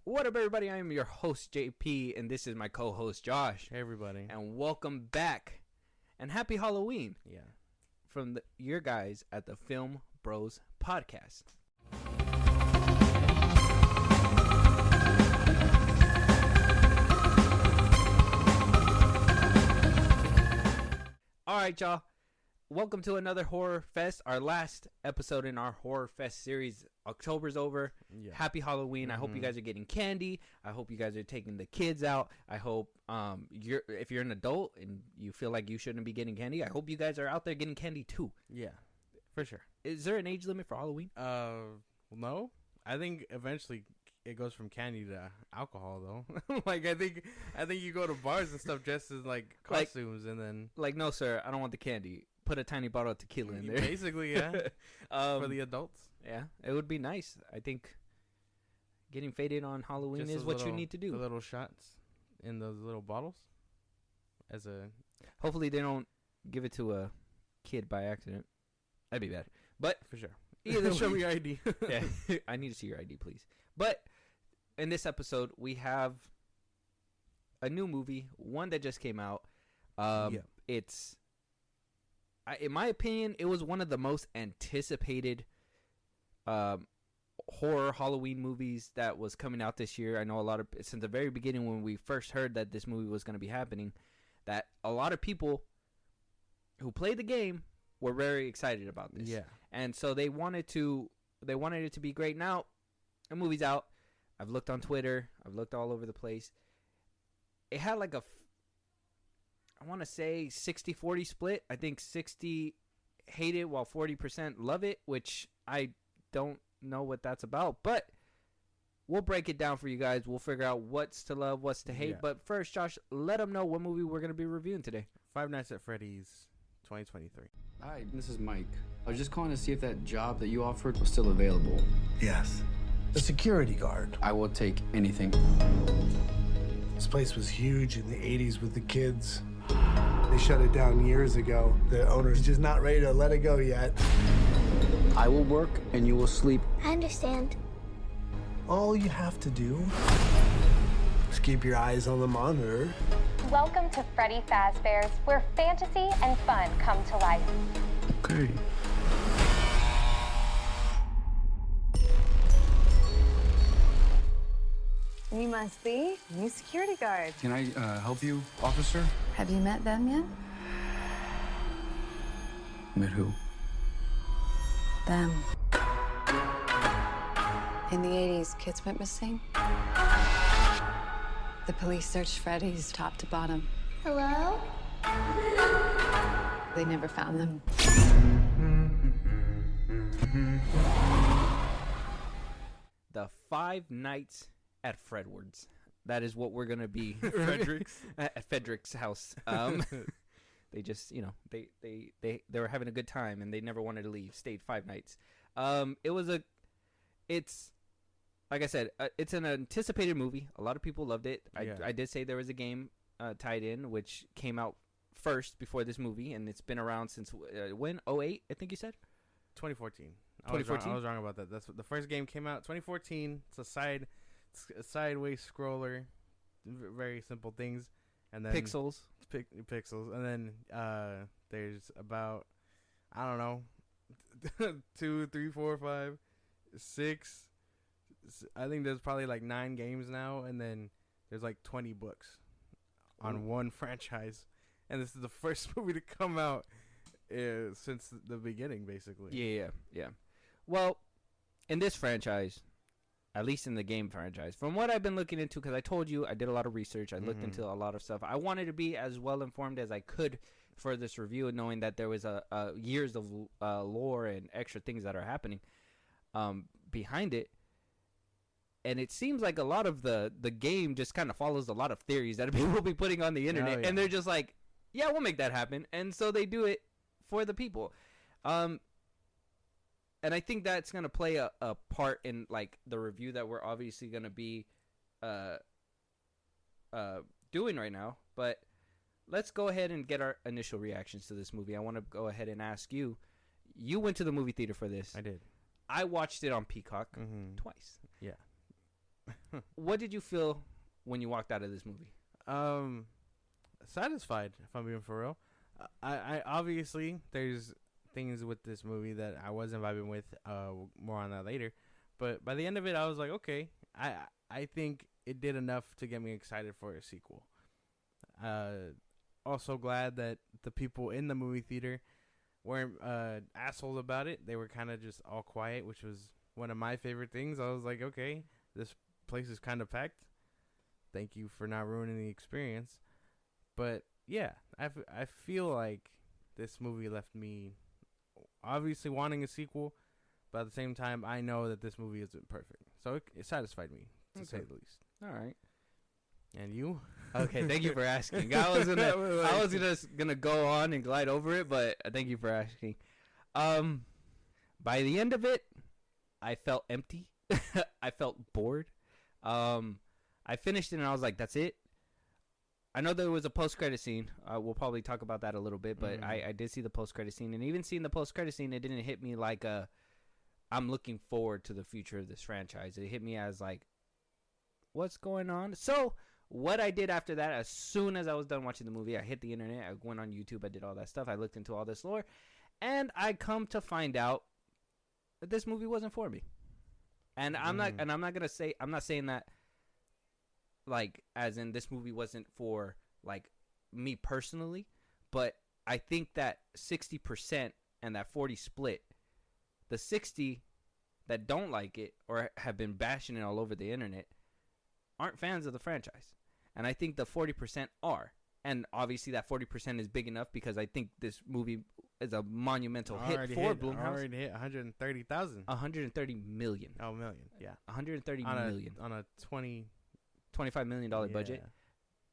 What up, everybody? I am your host, JP, and this is my co-host, Josh. Hey, everybody. And welcome back. And happy Halloween. Yeah. From your guys at the FilmBros podcast. All right, y'all. Welcome to another Horror Fest, our last episode in our Horror Fest series. October's over. Yeah. Happy Halloween. I hope you guys are getting candy. I hope you guys are taking the kids out. I hope if you're an adult and you feel like you shouldn't be getting candy, I hope you guys are out there getting candy too. Yeah, for sure. Is there an age limit for Halloween? No. I think eventually it goes from candy to alcohol, though. Like, I think you go to bars and stuff dressed as, like, costumes and then... Like, no, sir, I don't want the candy. Put a tiny bottle of tequila in there. Basically, yeah. For the adults. Yeah, it would be nice. I think getting faded on Halloween is what you need to do. The little shots in those little bottles. Hopefully they don't give it to a kid by accident. That'd be bad. But for sure. Either show me your ID. Yeah, I need to see your ID, please. But in this episode, we have a new movie, one that just came out. It's, in my opinion, it was one of the most anticipated horror Halloween movies that was coming out this year. I know since the very beginning when we first heard that this movie was going to be happening, that a lot of people who played the game were very excited about this. Yeah. And so they wanted it to be great. Now, the movie's out. I've looked on Twitter. I've looked all over the place. It had like I want to say 60-40 split. I think 60 hate it while 40% love it, which I don't know what that's about. But we'll break it down for you guys. We'll figure out what's to love, what's to hate. Yeah. But first, Josh, let them know what movie we're going to be reviewing today. Five Nights at Freddy's 2023. Hi, this is Mike. I was just calling to see if that job that you offered was still available. Yes. The security guard. I will take anything. This place was huge in the 80s with the kids. They shut it down years ago. The owner's just not ready to let it go yet. I will work and you will sleep. I understand. All you have to do is keep your eyes on the monitor. Welcome to Freddy Fazbear's, where fantasy and fun come to life. Okay. You must be new security guard. Can I help you, officer? Have you met them yet? Met who? Them. In the 80s, kids went missing. The police searched Freddy's top to bottom. Hello? They never found them. The Five Nights at Fredward's. That is what we're gonna be. Frederick's at Frederick's house. They just, they were having a good time and they never wanted to leave. Stayed 5 nights. It's like I said, it's an anticipated movie. A lot of people loved it. Yeah. I did say there was a game tied in, which came out first before this movie, and it's been around since when? 2008, I think you said. 2014. 2014. I was wrong about that. That's what the first game came out 2014. It's a sideways scroller, very simple things, and then pixels, pixels, and then there's about, I don't know, 2, 3, 4, 5, 6. I think there's probably like 9 games now, and then there's like 20 books on one franchise, and this is the first movie to come out since the beginning, basically. Yeah. Well, in this franchise, at least in the game franchise, from what I've been looking into, because I told you I did a lot of research, I looked into a lot of stuff. I wanted to be as well informed as I could for this review, knowing that there was a years of lore and extra things that are happening behind it. And it seems like a lot of the game just kind of follows a lot of theories that people will be putting on the internet. And they're just like, yeah, we'll make that happen. And so they do it for the people. And I think that's going to play a part in like the review that we're obviously going to be doing right now. But let's go ahead and get our initial reactions to this movie. I want to go ahead and ask you. You went to the movie theater for this. I did. I watched it on Peacock twice. Yeah. what did you feel when you walked out of this movie? Satisfied, if I'm being for real. I obviously there's things with this movie that I wasn't vibing with. More on that later. But by the end of it, I was like, okay, I think it did enough to get me excited for a sequel. Also glad that the people in the movie theater weren't assholes about it. They were kind of just all quiet, which was one of my favorite things. I was like, okay, this place is kind of packed. Thank you for not ruining the experience. But yeah, I feel like this movie left me obviously wanting a sequel, but at the same time, I know that this movie isn't perfect. So it satisfied me, to say the least. All right. And you? Okay, thank you for asking. I was just gonna go on and glide over it, but thank you for asking. By the end of it, I felt empty. I felt bored. I finished it and I was like, that's it. I know there was a post-credit scene. We'll probably talk about that a little bit, but I did see the post-credit scene. And even seeing the post-credit scene, it didn't hit me like I'm looking forward to the future of this franchise. It hit me as like, what's going on? So what I did after that, as soon as I was done watching the movie, I hit the internet. I went on YouTube. I did all that stuff. I looked into all this lore. And I come to find out that this movie wasn't for me. And I'm not saying that like as in this movie wasn't for like me personally, but I think that 60% and that 40 split, the 60 that don't like it or have been bashing it all over the internet aren't fans of the franchise. And I think the 40% are. And obviously that 40% is big enough because I think this movie is a monumental hit for Blumhouse. Already hit 130,000. 130 million. Oh, million. Yeah. 130 million. On a $25 million budget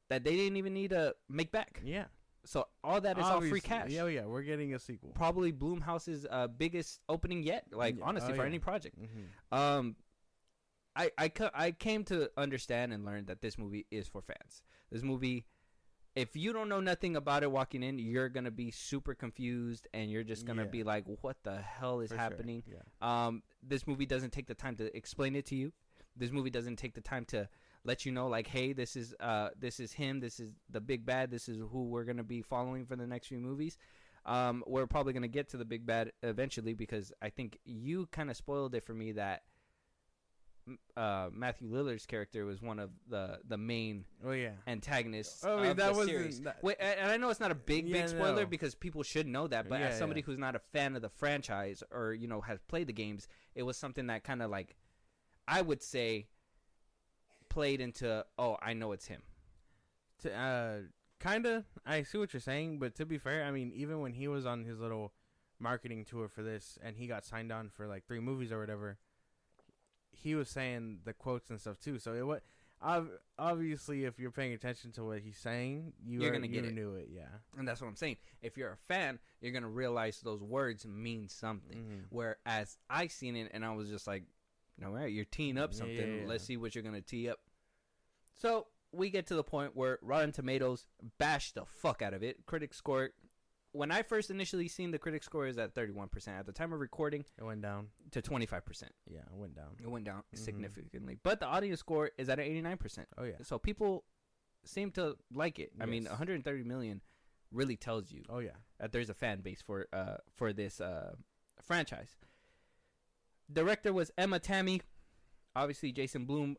that they didn't even need to make back. Yeah. So all that is all free cash. Yeah, yeah. We're getting a sequel. Probably Blumhouse's biggest opening yet. Like, honestly, for any project. Mm-hmm. I came to understand and learn that this movie is for fans. This movie, if you don't know nothing about it walking in, you're going to be super confused and you're just going to be like, what the hell is happening? Sure. Yeah. This movie doesn't take the time to explain it to you. This movie doesn't take the time to let you know, like, hey, this is him. This is the big bad. This is who we're going to be following for the next few movies. We're probably going to get to the big bad eventually because I think you kind of spoiled it for me that Matthew Lillard's character was one of the main antagonists of the series. And I know it's not a big spoiler because people should know that, but as somebody who's not a fan of the franchise or, you know, has played the games, it was something that kind of like, I would say, played into, oh, I know it's him. Kind of, I see what you're saying, but to be fair, I mean, even when he was on his little marketing tour for this and he got signed on for like 3 movies or whatever, he was saying the quotes and stuff too. So it was obviously, if you're paying attention to what he's saying, you're gonna get it. Knew it, yeah. And that's what I'm saying. If you're a fan, you're gonna realize those words mean something. Mm-hmm. Whereas I seen it and I was just like, all right, you're teeing up something. Yeah. Let's see what you're gonna tee up. So we get to the point where Rotten Tomatoes bashed the fuck out of it. Critic score. When I first initially seen the critic score is at 31%. At the time of recording, it went down to 25%. Yeah, it went down. It went down significantly. But the audience score is at 89%. Oh, yeah. So people seem to like it. Yes. I mean, 130 million really tells you that there's a fan base for this franchise. Director was Emma Tammy. Obviously, Jason Blum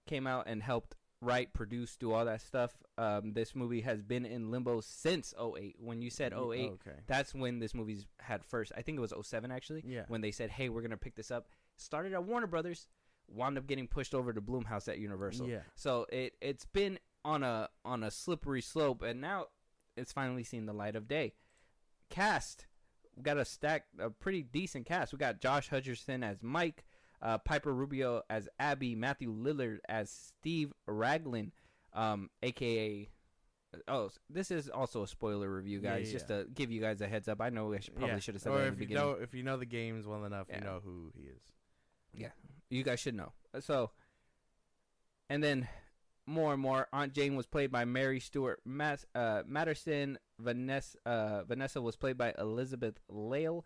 came out and helped write, produce, do all that stuff. This movie has been in limbo since 2008. When you said 2008, that's when this movie's had first. I think it was 2007 actually. Yeah. When they said, "Hey, we're gonna pick this up." Started at Warner Brothers, wound up getting pushed over to Blumhouse at Universal. Yeah. So it's been on a slippery slope, and now it's finally seen the light of day. Cast, we got a pretty decent cast. We got Josh Hutcherson as Mike. Piper Rubio as Abby, Matthew Lillard as Steve Raglan, a.k.a. Oh, this is also a spoiler review, guys, just to give you guys a heads up. I know I probably should have said that in the beginning. If you know the games well enough, you know who he is. Yeah, you guys should know. So, and then more and more, Aunt Jane was played by Mary Stuart Matterson. Vanessa was played by Elizabeth Lale.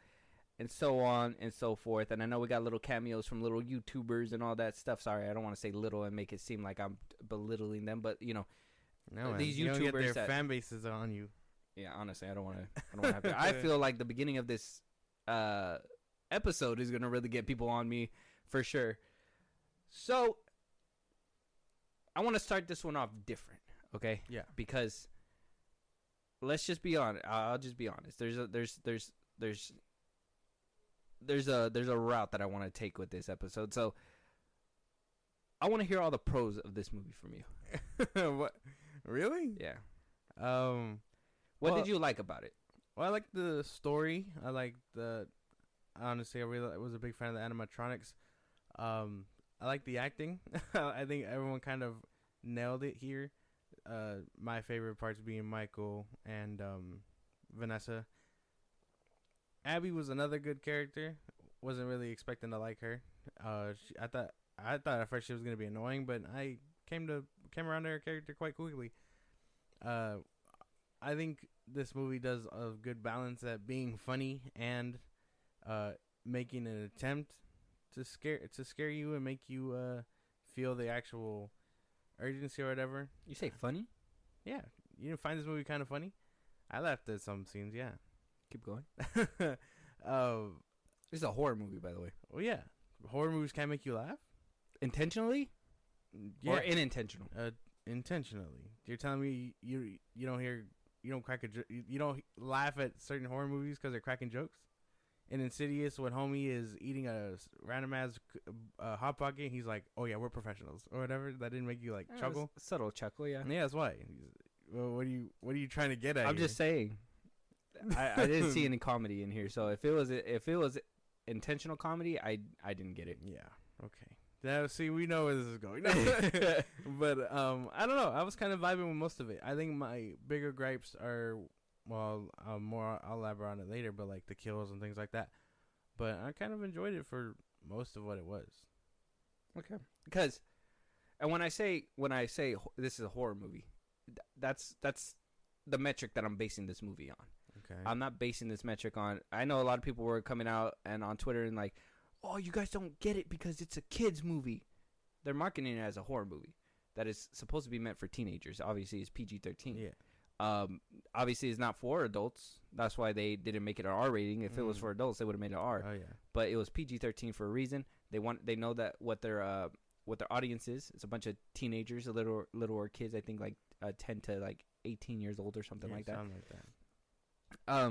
and so on and so forth. And I know we got little cameos from little YouTubers and all that stuff. Sorry, I don't want to say little and make it seem like I'm belittling them, but you know, No, these you don't YouTubers get their that- fan bases on you. yeah, honestly, I don't want to have to. I feel like the beginning of this episode is gonna really get people on me for sure. So I want to start this one off different, okay? Yeah. Because let's just be honest. I'll just be honest. There's a route that I want to take with this episode. So I want to hear all the pros of this movie from you. What? Really? Yeah. Well, What did you like about it? Well, I like the story. I like the. Honestly, I was a big fan of the animatronics. I like the acting. I think everyone kind of nailed it here. My favorite parts being Michael and Vanessa. Abby was another good character. Wasn't really expecting to like her. I thought at first she was gonna be annoying, but I came around to her character quite quickly. I think this movie does a good balance at being funny and making an attempt to scare you and make you feel the actual urgency or whatever. You say funny? Yeah, you didn't find this movie kind of funny? I laughed at some scenes. Yeah. Keep going. Well, This is a horror movie, by the way. yeah, horror movies can make you laugh. Intentionally Yeah, or unintentional? intentionally. You're telling me you don't crack you don't laugh at certain horror movies because they're cracking jokes? In Insidious, when homie is eating a random ass hot pocket, he's like, "Oh yeah, we're professionals" or whatever. That didn't make you like chuckle. Subtle chuckle, yeah. Yeah, that's why. Well, what are you trying to get at? I'm here? just saying. I didn't see any comedy in here, so if it was intentional comedy, I didn't get it. Yeah. Okay. Now, see, we know where this is going. But I don't know. I was kind of vibing with most of it. I think my bigger gripes are, well, more. I'll elaborate on it later. But like the kills and things like that. But I kind of enjoyed it for most of what it was. Okay. Because, and when I say this is a horror movie, that's the metric that I'm basing this movie on. Okay. I'm not basing this metric on. I know a lot of people were coming out and on Twitter and like, "Oh, you guys don't get it because it's a kids movie." They're marketing it as a horror movie that is supposed to be meant for teenagers. Obviously, it's PG-13. Yeah. Obviously, it's not for adults. That's why they didn't make it an R rating. If it was for adults, they would have made it R. Oh yeah. But it was PG-13 for a reason. They know that what their audience is. It's a bunch of teenagers, littler kids. I think like 10 to like 18 years old or something like that. Something like that. I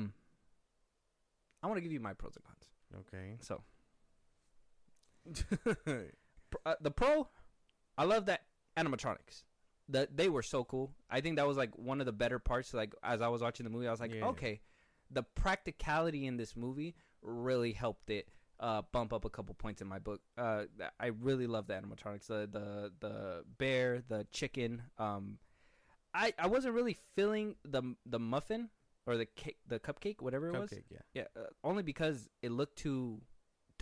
want to give you my pros and cons. Okay. So, the pro, I love that animatronics. They were so cool. I think that was like one of the better parts. Like as I was watching the movie, I was like, Yeah. okay, the practicality in this movie really helped it bump up a couple points in my book. I really love the animatronics. The bear, the chicken. I wasn't really feeling the muffin or the cake, the cupcake, whatever it was. Cupcake, yeah. Yeah, only because it looked too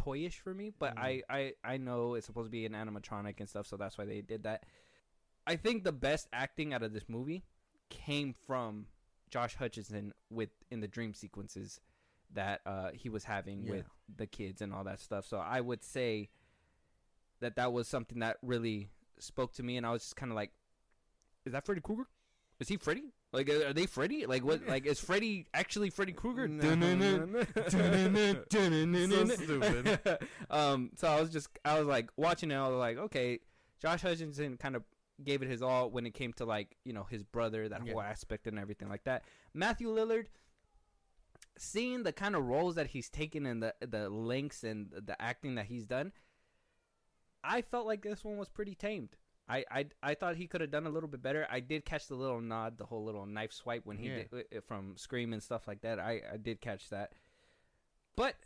toyish for me. But I know it's supposed to be an animatronic and stuff, so that's why they did that. I think the best acting out of this movie came from Josh Hutcherson in the dream sequences that he was having with the kids and all that stuff. So I would say that was something that really spoke to me, and I was just kind of like, "Is that Freddy Krueger? Is he Freddy? Like, are they Freddy? Like, what? Like, is Freddy actually Freddy Krueger?" So stupid. So I was like watching it. I was like, okay, Josh Hutcherson kind of gave it his all when it came to like, you know, his brother, that whole aspect and everything like that. Matthew Lillard, seeing the kind of roles that he's taken and the lengths and the acting that he's done, I felt like this one was pretty tamed. I thought he could have done a little bit better. I did catch the little nod, the whole little knife swipe when he did it from Scream and stuff like that. I did catch that. But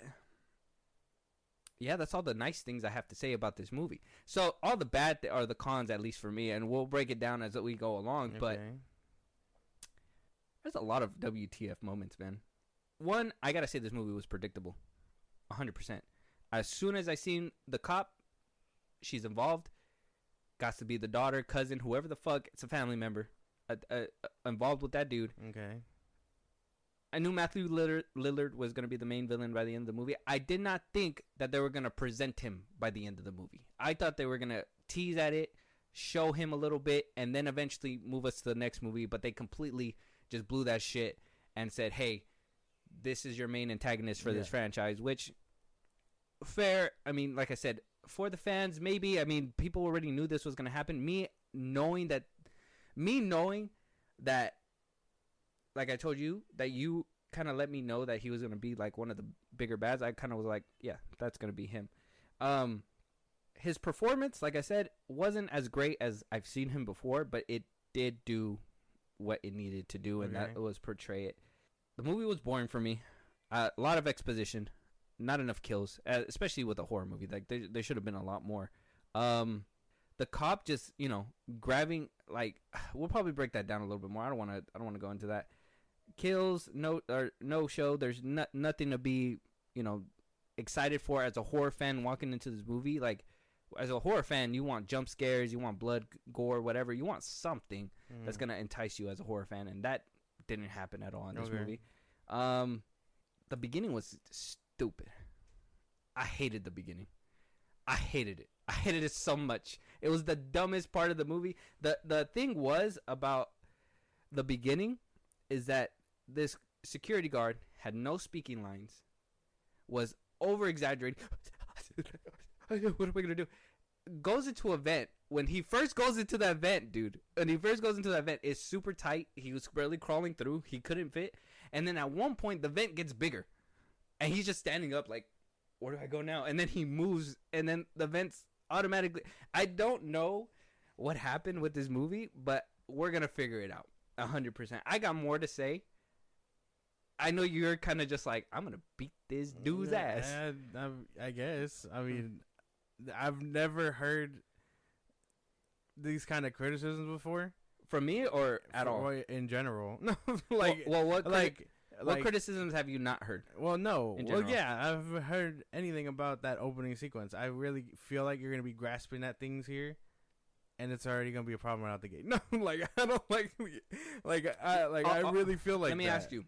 yeah, that's all the nice things I have to say about this movie. So all the bad are the cons, at least for me, and we'll break it down as we go along. But there's a lot of WTF moments, man. One, I gotta say this movie was predictable, 100%. As soon as I seen the cop, she's involved. Got to be the daughter, cousin, whoever the fuck. It's a family member involved with that dude. Okay. I knew Matthew Lillard was going to be the main villain by the end of the movie. I did not think that they were going to present him by the end of the movie. I thought they were going to tease at it, show him a little bit, and then eventually move us to the next movie. But they completely just blew that shit and said, hey, this is your main antagonist for this franchise, which, fair. I mean, like I said, for the fans, maybe. I mean, people already knew this was going to happen. Me knowing that, like I told you, that you kind of let me know that he was going to be like one of the bigger bads. I kind of was like, yeah, that's going to be him. His performance, like I said, wasn't as great as I've seen him before, but it did do what it needed to do, and that was portray it. The movie was boring for me. A lot of exposition, not enough kills, especially with a horror movie. Like there should have been a lot more. The cop just, grabbing, like, we'll probably break that down a little bit more. I don't want to go into that. Kills, no show. There's nothing to be, excited for as a horror fan walking into this movie. Like, as a horror fan, you want jump scares, you want blood, gore, whatever. You want something that's gonna entice you as a horror fan, and that didn't happen at all in this movie. The beginning was stupid. I hated the beginning. I hated it. I hated it so much. It was the dumbest part of the movie. The thing was about the beginning is that this security guard had no speaking lines, was over exaggerating. What are we gonna do? Goes into a vent. When he first goes into that vent, dude, it's super tight. He was barely crawling through. He couldn't fit. And then at one point, the vent gets bigger, and he's just standing up like, where do I go now? And then he moves, and then the vents automatically. I don't know what happened with this movie, but we're gonna figure it out 100%. I got more to say. I know you're kind of just like, I'm gonna beat this dude's ass. I guess. I mean, I've never heard these kind of criticisms before. From me or at all? In general. No, like, what criticisms have you not heard? Well, no. Well, yeah, I've heard anything about that opening sequence. I really feel like you're going to be grasping at things here, and it's already going to be a problem right out the gate. No, like, I don't I really feel like Let me ask you,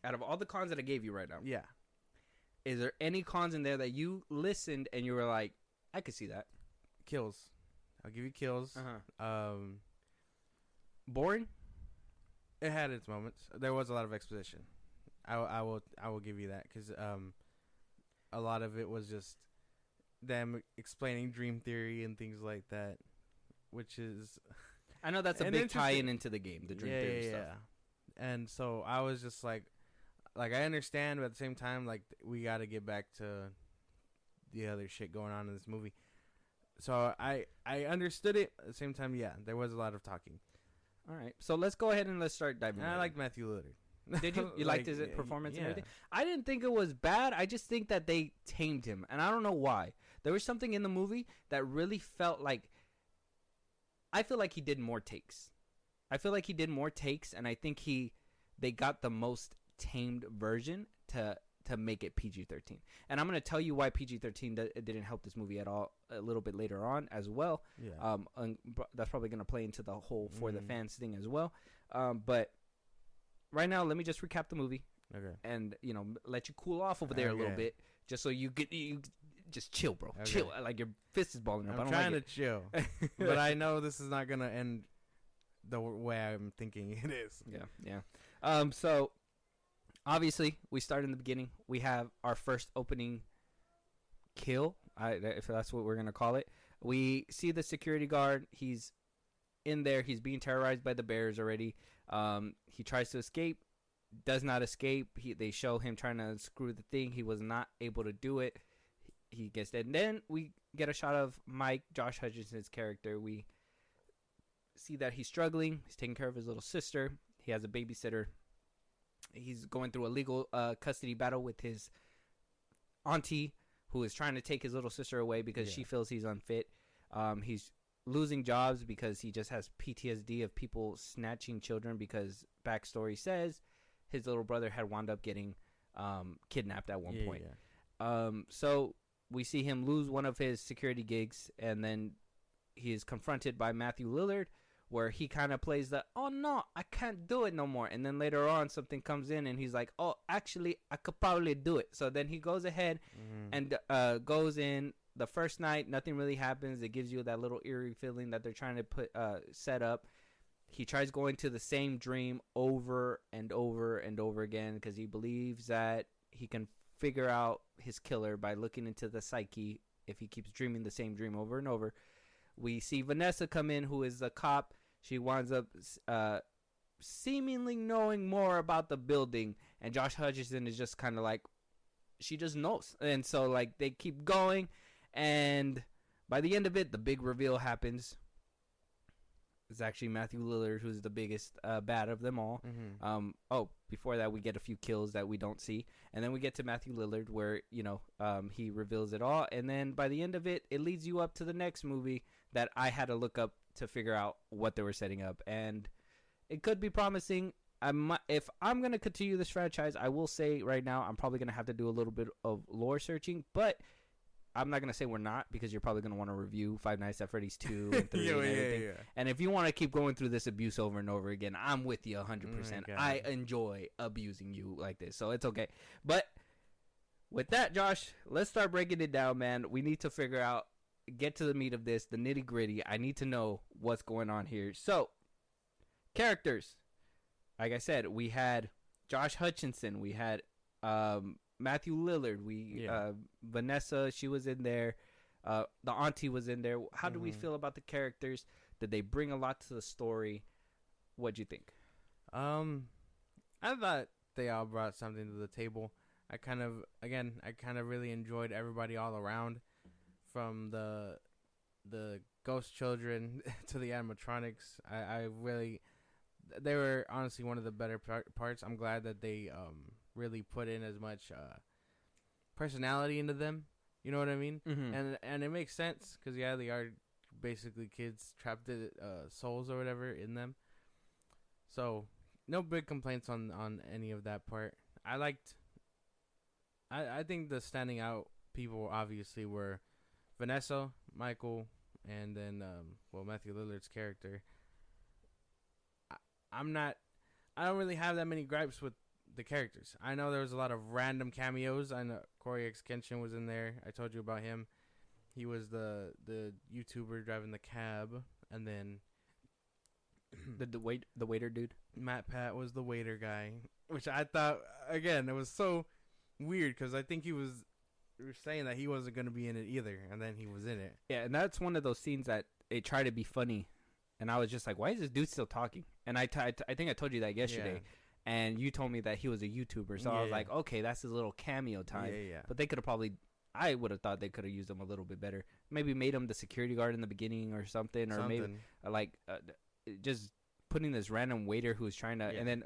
out of all the cons that I gave you right now, yeah, is there any cons in there that you listened and you were like, I could see that? Kills. I'll give you kills. Boring? It had its moments. There was a lot of exposition. I will give you that, because a lot of it was just them explaining dream theory and things like that, which is I know that's a big tie-in into the game, the dream theory stuff. Yeah. And so I was just like I understand, but at the same time, like, we got to get back to the other shit going on in this movie. So I understood it. At the same time, yeah, there was a lot of talking. All right, so let's go ahead and let's start diving. I like Matthew Lillard. Did you? You liked his performance and everything? I didn't think it was bad. I just think that they tamed him, and I don't know why. There was something in the movie that really felt like. I feel like he did more takes. And I think they got the most tamed version to make it PG-13. And I'm going to tell you why PG-13 didn't help this movie at all a little bit later on as well. Yeah. That's probably going to play into the whole for the fans thing as well. But right now, let me just recap the movie. Okay. And, let you cool off over there a little bit, just so you just chill, bro. Okay. Chill. Like, your fist is balling up. I'm trying to chill. But I know this is not going to end the way I'm thinking it is. Yeah. So obviously, we start in the beginning. We have our first opening kill, if that's what we're going to call it. We see the security guard. He's in there. He's being terrorized by the bears already. He tries to escape, does not escape. They show him trying to screw the thing. He was not able to do it. He gets dead. And then we get a shot of Mike, Josh Hutcherson's character. We see that he's struggling. He's taking care of his little sister. He has a babysitter. He's going through a legal custody battle with his auntie, who is trying to take his little sister away because she feels he's unfit. He's losing jobs because he just has PTSD of people snatching children, because backstory says his little brother had wound up getting kidnapped at one point. So we see him lose one of his security gigs, and then he is confronted by Matthew Lillard, where he kind of plays the, oh no, I can't do it no more, and then later on something comes in and he's like, oh, actually I could probably do it. So then he goes ahead and goes in. The first night, nothing really happens. It gives you that little eerie feeling that they're trying to set up. He tries going to the same dream over and over and over again because he believes that he can figure out his killer by looking into the psyche if he keeps dreaming the same dream over and over. We see Vanessa come in, who is a cop. She winds up seemingly knowing more about the building, and Josh Hutcherson is just kind of like, she just knows. And so like they keep going. And by the end of it, the big reveal happens. It's actually Matthew Lillard who's the biggest bad of them all. Before that, we get a few kills that we don't see. And then we get to Matthew Lillard where, he reveals it all. And then by the end of it, it leads you up to the next movie that I had to look up to figure out what they were setting up. And it could be promising. If I'm going to continue this franchise, I will say right now I'm probably going to have to do a little bit of lore searching. But I'm not going to say we're not, because you're probably going to want to review Five Nights at Freddy's 2 and 3 and everything. Yeah. And if you want to keep going through this abuse over and over again, I'm with you 100%. I enjoy abusing you like this, so it's okay. But with that, Josh, let's start breaking it down, man. We need to figure out, get to the meat of this, the nitty gritty. I need to know what's going on here. So, characters. Like I said, we had Josh Hutcherson. We had Matthew Lillard, Vanessa, she was in there. The auntie was in there. How do we feel about the characters? Did they bring a lot to the story? What'd you think? I thought they all brought something to the table. I kind of really enjoyed everybody all around, from the ghost children to the animatronics. They were honestly one of the better parts. I'm glad that they really put in as much personality into them. You know what I mean? And it makes sense because they are basically kids trapped souls or whatever in them. So no big complaints on any of that part. I think the standing out people obviously were Vanessa, Michael, and then Matthew Lillard's character. I don't really have that many gripes with the characters. I know there was a lot of random cameos. I know Corey X Kenshin was in there. I told you about him. He was the YouTuber driving the cab, and then the waiter dude. Matt Pat was the waiter guy, which I thought, again, it was so weird because I think we were saying that he wasn't going to be in it either, and then he was in it. Yeah, and that's one of those scenes that they try to be funny, and I was just like, why is this dude still talking? And I think I told you that yesterday. Yeah. And you told me that he was a YouTuber, so I was like, okay, that's his little cameo time. Yeah. But they could have I would have thought they could have used him a little bit better. Maybe made him the security guard in the beginning or something. Or maybe just putting this random waiter who's trying to, and then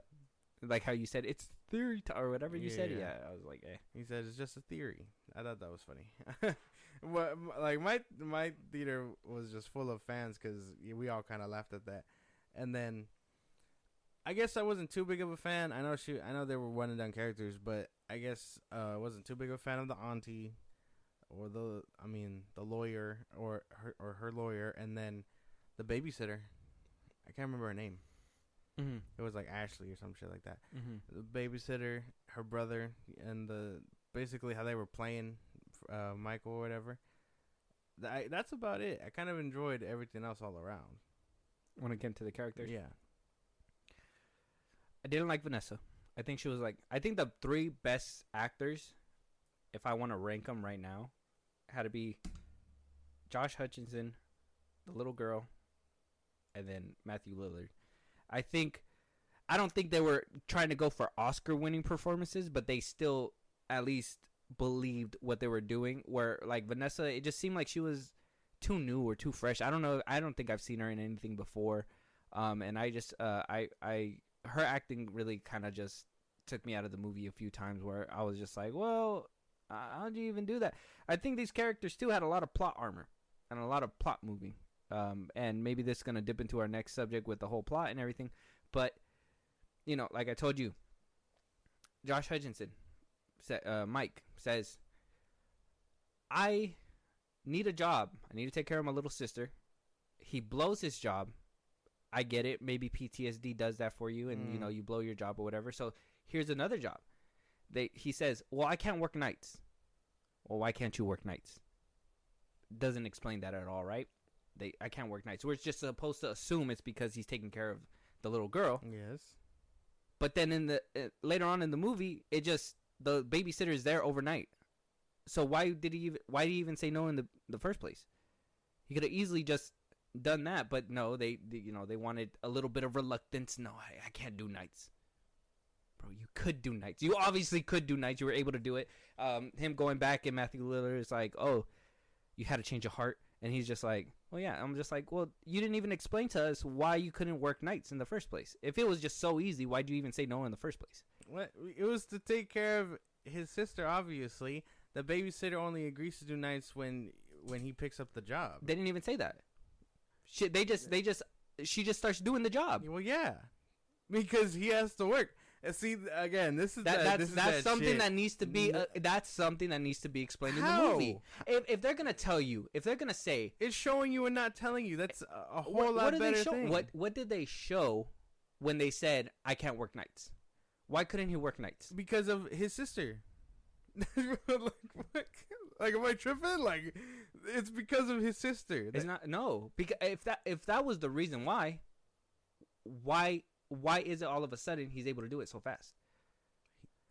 like how you said, it's theory or whatever you said. Yeah, I was like, eh. He said it's just a theory. I thought that was funny. My theater was just full of fans because we all kind of laughed at that. And then I guess I wasn't too big of a fan. I know they were one and done characters, but I guess I wasn't too big of a fan of the auntie or the lawyer or her lawyer, and then the babysitter. I can't remember her name. It was like Ashley or some shit like that. The babysitter, her brother, and basically how they were playing Michael or whatever. That's about it. I kind of enjoyed everything else all around. When it came to the characters? Yeah. I didn't like Vanessa. I think she was I think the three best actors, if I want to rank them right now, had to be Josh Hutcherson, the little girl, and then Matthew Lillard. I don't think they were trying to go for Oscar-winning performances, but they still at least believed what they were doing. Where like Vanessa, it just seemed like she was too new or too fresh. I don't know. I don't think I've seen her in anything before, and I just her acting really kind of just took me out of the movie a few times where I was just like, well, how'd you even do that? I think these characters too had a lot of plot armor and a lot of plot moving. And maybe this is going to dip into our next subject with the whole plot and everything. But, like I told you, Josh Hutcherson, Mike, says, I need a job. I need to take care of my little sister. He blows his job I get it. Maybe PTSD does that for you, and you know, you blow your job or whatever. So here's another job. He says, well, I can't work nights. Well, why can't you work nights? Doesn't explain that at all, right? I can't work nights. We're just supposed to assume it's because he's taking care of the little girl. Yes. But then in the later on in the movie, it just the babysitter is there overnight. So why did he even say no in the first place? He could have easily just done that, but no, they wanted a little bit of reluctance. No, I can't do nights. Bro, you could do nights. You obviously could do nights. You were able to do it. Him going back and Matthew Lillard is like, oh, you had a change of heart. And he's just like, well, yeah. I'm just like, well, you didn't even explain to us why you couldn't work nights in the first place. If it was just so easy, why'd you even say no in the first place? What? It was to take care of his sister, obviously. The babysitter only agrees to do nights when he picks up the job. They didn't even say that. She just starts doing the job. Well, yeah. Because he has to work. And see, again, that's something shit. that needs to be that's something that needs to be explained How? in the movie. If they're gonna tell you, if they're gonna say It's showing you and not telling you. That's a whole what lot did better they show? thing. What did they show when they said I can't work nights? Why couldn't he work nights? Because of his sister. Like, am I tripping? Like, it's because of his sister. It's not because if that was the reason why is it all of a sudden he's able to do it so fast?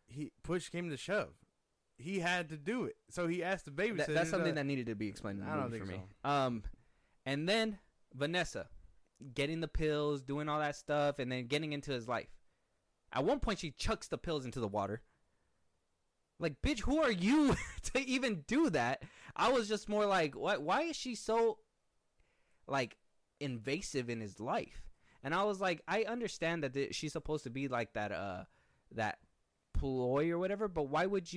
He push came to shove. He had to do it, so he asked the babysitter. That's something that needed to be explained in the movie for me. So. And then Vanessa getting the pills, doing all that stuff, and then getting into his life. At one point, she chucks the pills into the water. Like, bitch, who are you to even do that? I was just more like, what? Why is she so, like, invasive in his life? And I was like, I understand that she's supposed to be like that ploy or whatever, but why would,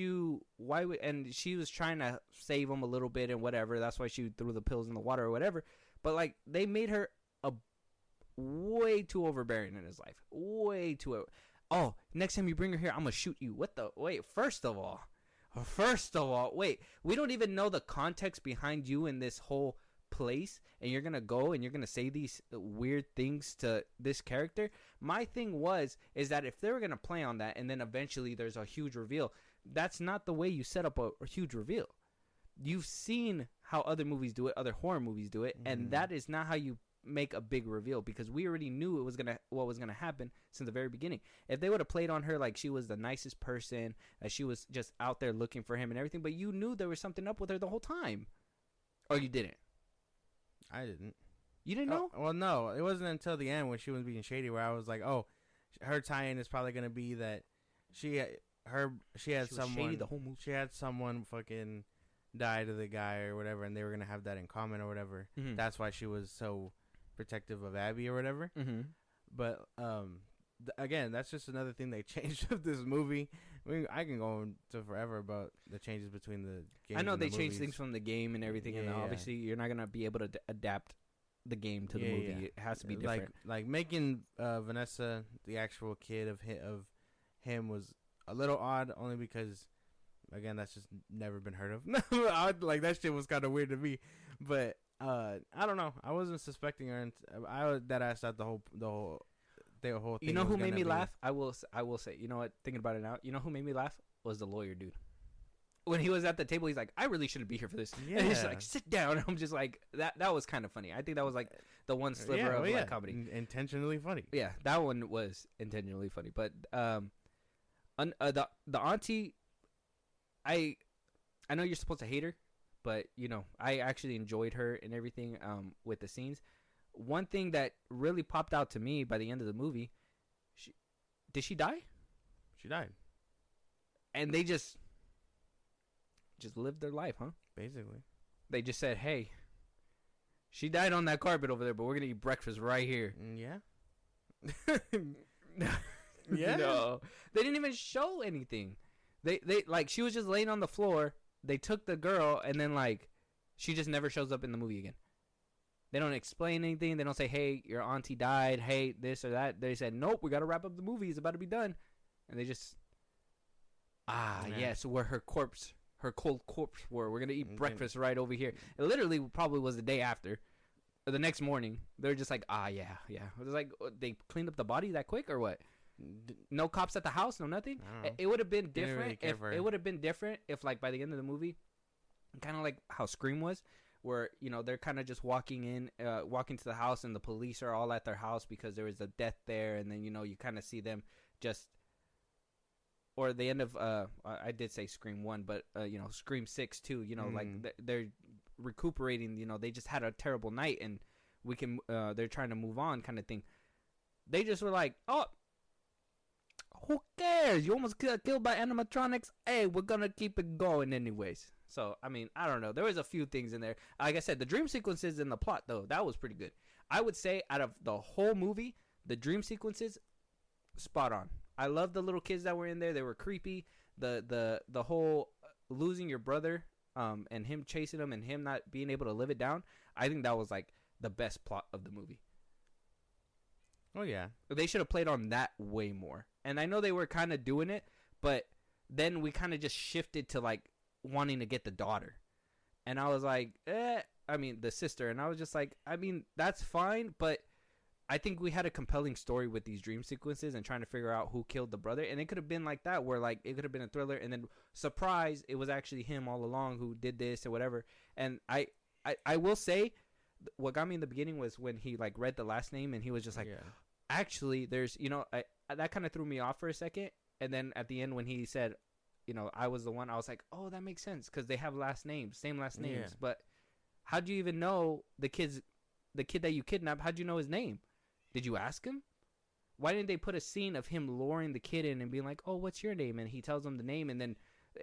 and she was trying to save him a little bit and whatever. That's why she threw the pills in the water or whatever. But, like, they made her way too overbearing in his life. Way too. Oh, next time you bring her here, I'm going to shoot you. What the? Wait, first of all, wait. We don't even know the context behind you in this whole place. And you're going to go and you're going to say these weird things to this character. My thing is that if they were going to play on that and then eventually there's a huge reveal, that's not the way you set up a huge reveal. You've seen how other movies do it, other horror movies do it, and that is not how you make a big reveal, because we already knew what was gonna happen since the very beginning. If they would have played on her like she was the nicest person, that she was just out there looking for him and everything, but you knew there was something up with her the whole time, or you didn't. I didn't. You didn't know? Well, no, it wasn't until the end when she was being shady where I was like, oh, her tie-in is probably gonna be that she had someone shady the whole movie. She had someone fucking die to the guy or whatever, and they were gonna have that in common or whatever. Mm-hmm. That's why she was so protective of Abby or whatever. Mm-hmm. But again, that's just another thing they changed of this movie. I mean, I can go into forever about the changes between the games. I know and they the changed movies. things from the game and everything, and obviously you're not gonna be able to adapt the game to the movie. Yeah. It has to be different. Like making Vanessa the actual kid of him was a little odd, only because again, that's just never been heard of. Like, that shit was kind of weird to me, but I don't know. I wasn't suspecting her. I was that ass out the whole thing. You know who made me laugh? I will say. You know what? Thinking about it now, you know who made me laugh was the lawyer dude. When he was at the table, he's like, "I really shouldn't be here for this." Yeah. And he's like, "Sit down." And I'm just like, that was kind of funny. I think that was like the one sliver of like comedy. Intentionally funny. Yeah, that one was intentionally funny. But the auntie, I know you're supposed to hate her, but you know, I actually enjoyed her and everything with the scenes. One thing that really popped out to me by the end of the movie, did she die? She died. And they just lived their life, huh? Basically. They just said, "Hey, she died on that carpet over there, but we're gonna eat breakfast right here." Yeah. Yeah. No, they didn't even show anything. They like, she was just laying on the floor. They took the girl, and then like, she just never shows up in the movie again. They don't explain anything. They don't say, "Hey, your auntie died. Hey, this or that." They said, "Nope, we gotta wrap up the movie. It's about to be done," and they just yes, where her cold corpse were. We're gonna eat breakfast right over here. It literally probably was the day after. the next morning, they're just like, yeah. It was like, they cleaned up the body that quick or what? No cops at the house, no nothing. It would have been different if like by the end of the movie, kind of like how Scream was, where they're kind of just walking to the house and the police are all at their house because there was a death there, and then you kind of see them just, or the end of I did say Scream 1, but Scream 6 too. Like they're recuperating. They just had a terrible night and they're trying to move on, kind of thing. They just were like, oh, who cares? You almost got killed by animatronics. Hey, we're gonna keep it going anyways. So, I mean, I don't know. There was a few things in there. Like I said, the dream sequences in the plot, though, that was pretty good. I would say out of the whole movie, the dream sequences, spot on. I love the little kids that were in there. They were creepy. The whole losing your brother and him chasing him and him not being able to live it down, I think that was like the best plot of the movie. Oh, yeah. They should have played on that way more. And I know they were kind of doing it, but then we kind of just shifted to like wanting to get the daughter. And I was like, the sister. And I was just like, I mean, that's fine, but I think we had a compelling story with these dream sequences and trying to figure out who killed the brother. And it could have been like that, where like it could have been a thriller, and then surprise, it was actually him all along who did this or whatever. And I will say, what got me in the beginning was when he like read the last name and he was just like, actually, there's that kind of threw me off for a second. And then at the end when he said, I was the one, I was like, oh, that makes sense, because they have same last names. But how do you even know the kid that you kidnapped? How'd you know his name? Did you ask him? Why didn't they put a scene of him luring the kid in and being like, oh, what's your name? And he tells him the name, and then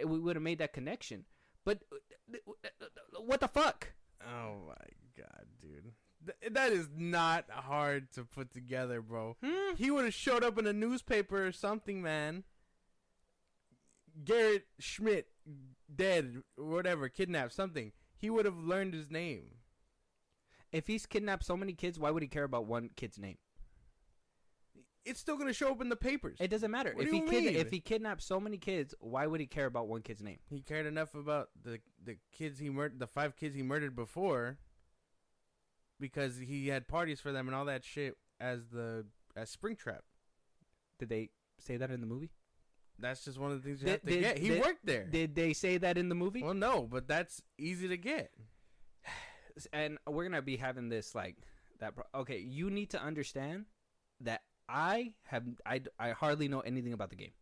we would have made that connection. But what the fuck? Oh my god, dude. That is not hard to put together, bro. He would have showed up in a newspaper or something, man. Garrett Schmidt, dead, whatever, kidnapped, something. He would have learned his name. If he's kidnapped so many kids, why would he care about one kid's name? It's still going to show up in the papers. It doesn't matter. What If he kidnapped so many kids, why would he care about one kid's name? He cared enough about the kids he murdered, the 5 kids he murdered before, because he had parties for them and all that shit as Springtrap. Did they say that in the movie? That's just one of the things you have to get. He worked there. Did they say that in the movie? Well, no, but that's easy to get. And we're going to be having this like that. Okay, you need to understand that I hardly know anything about the game.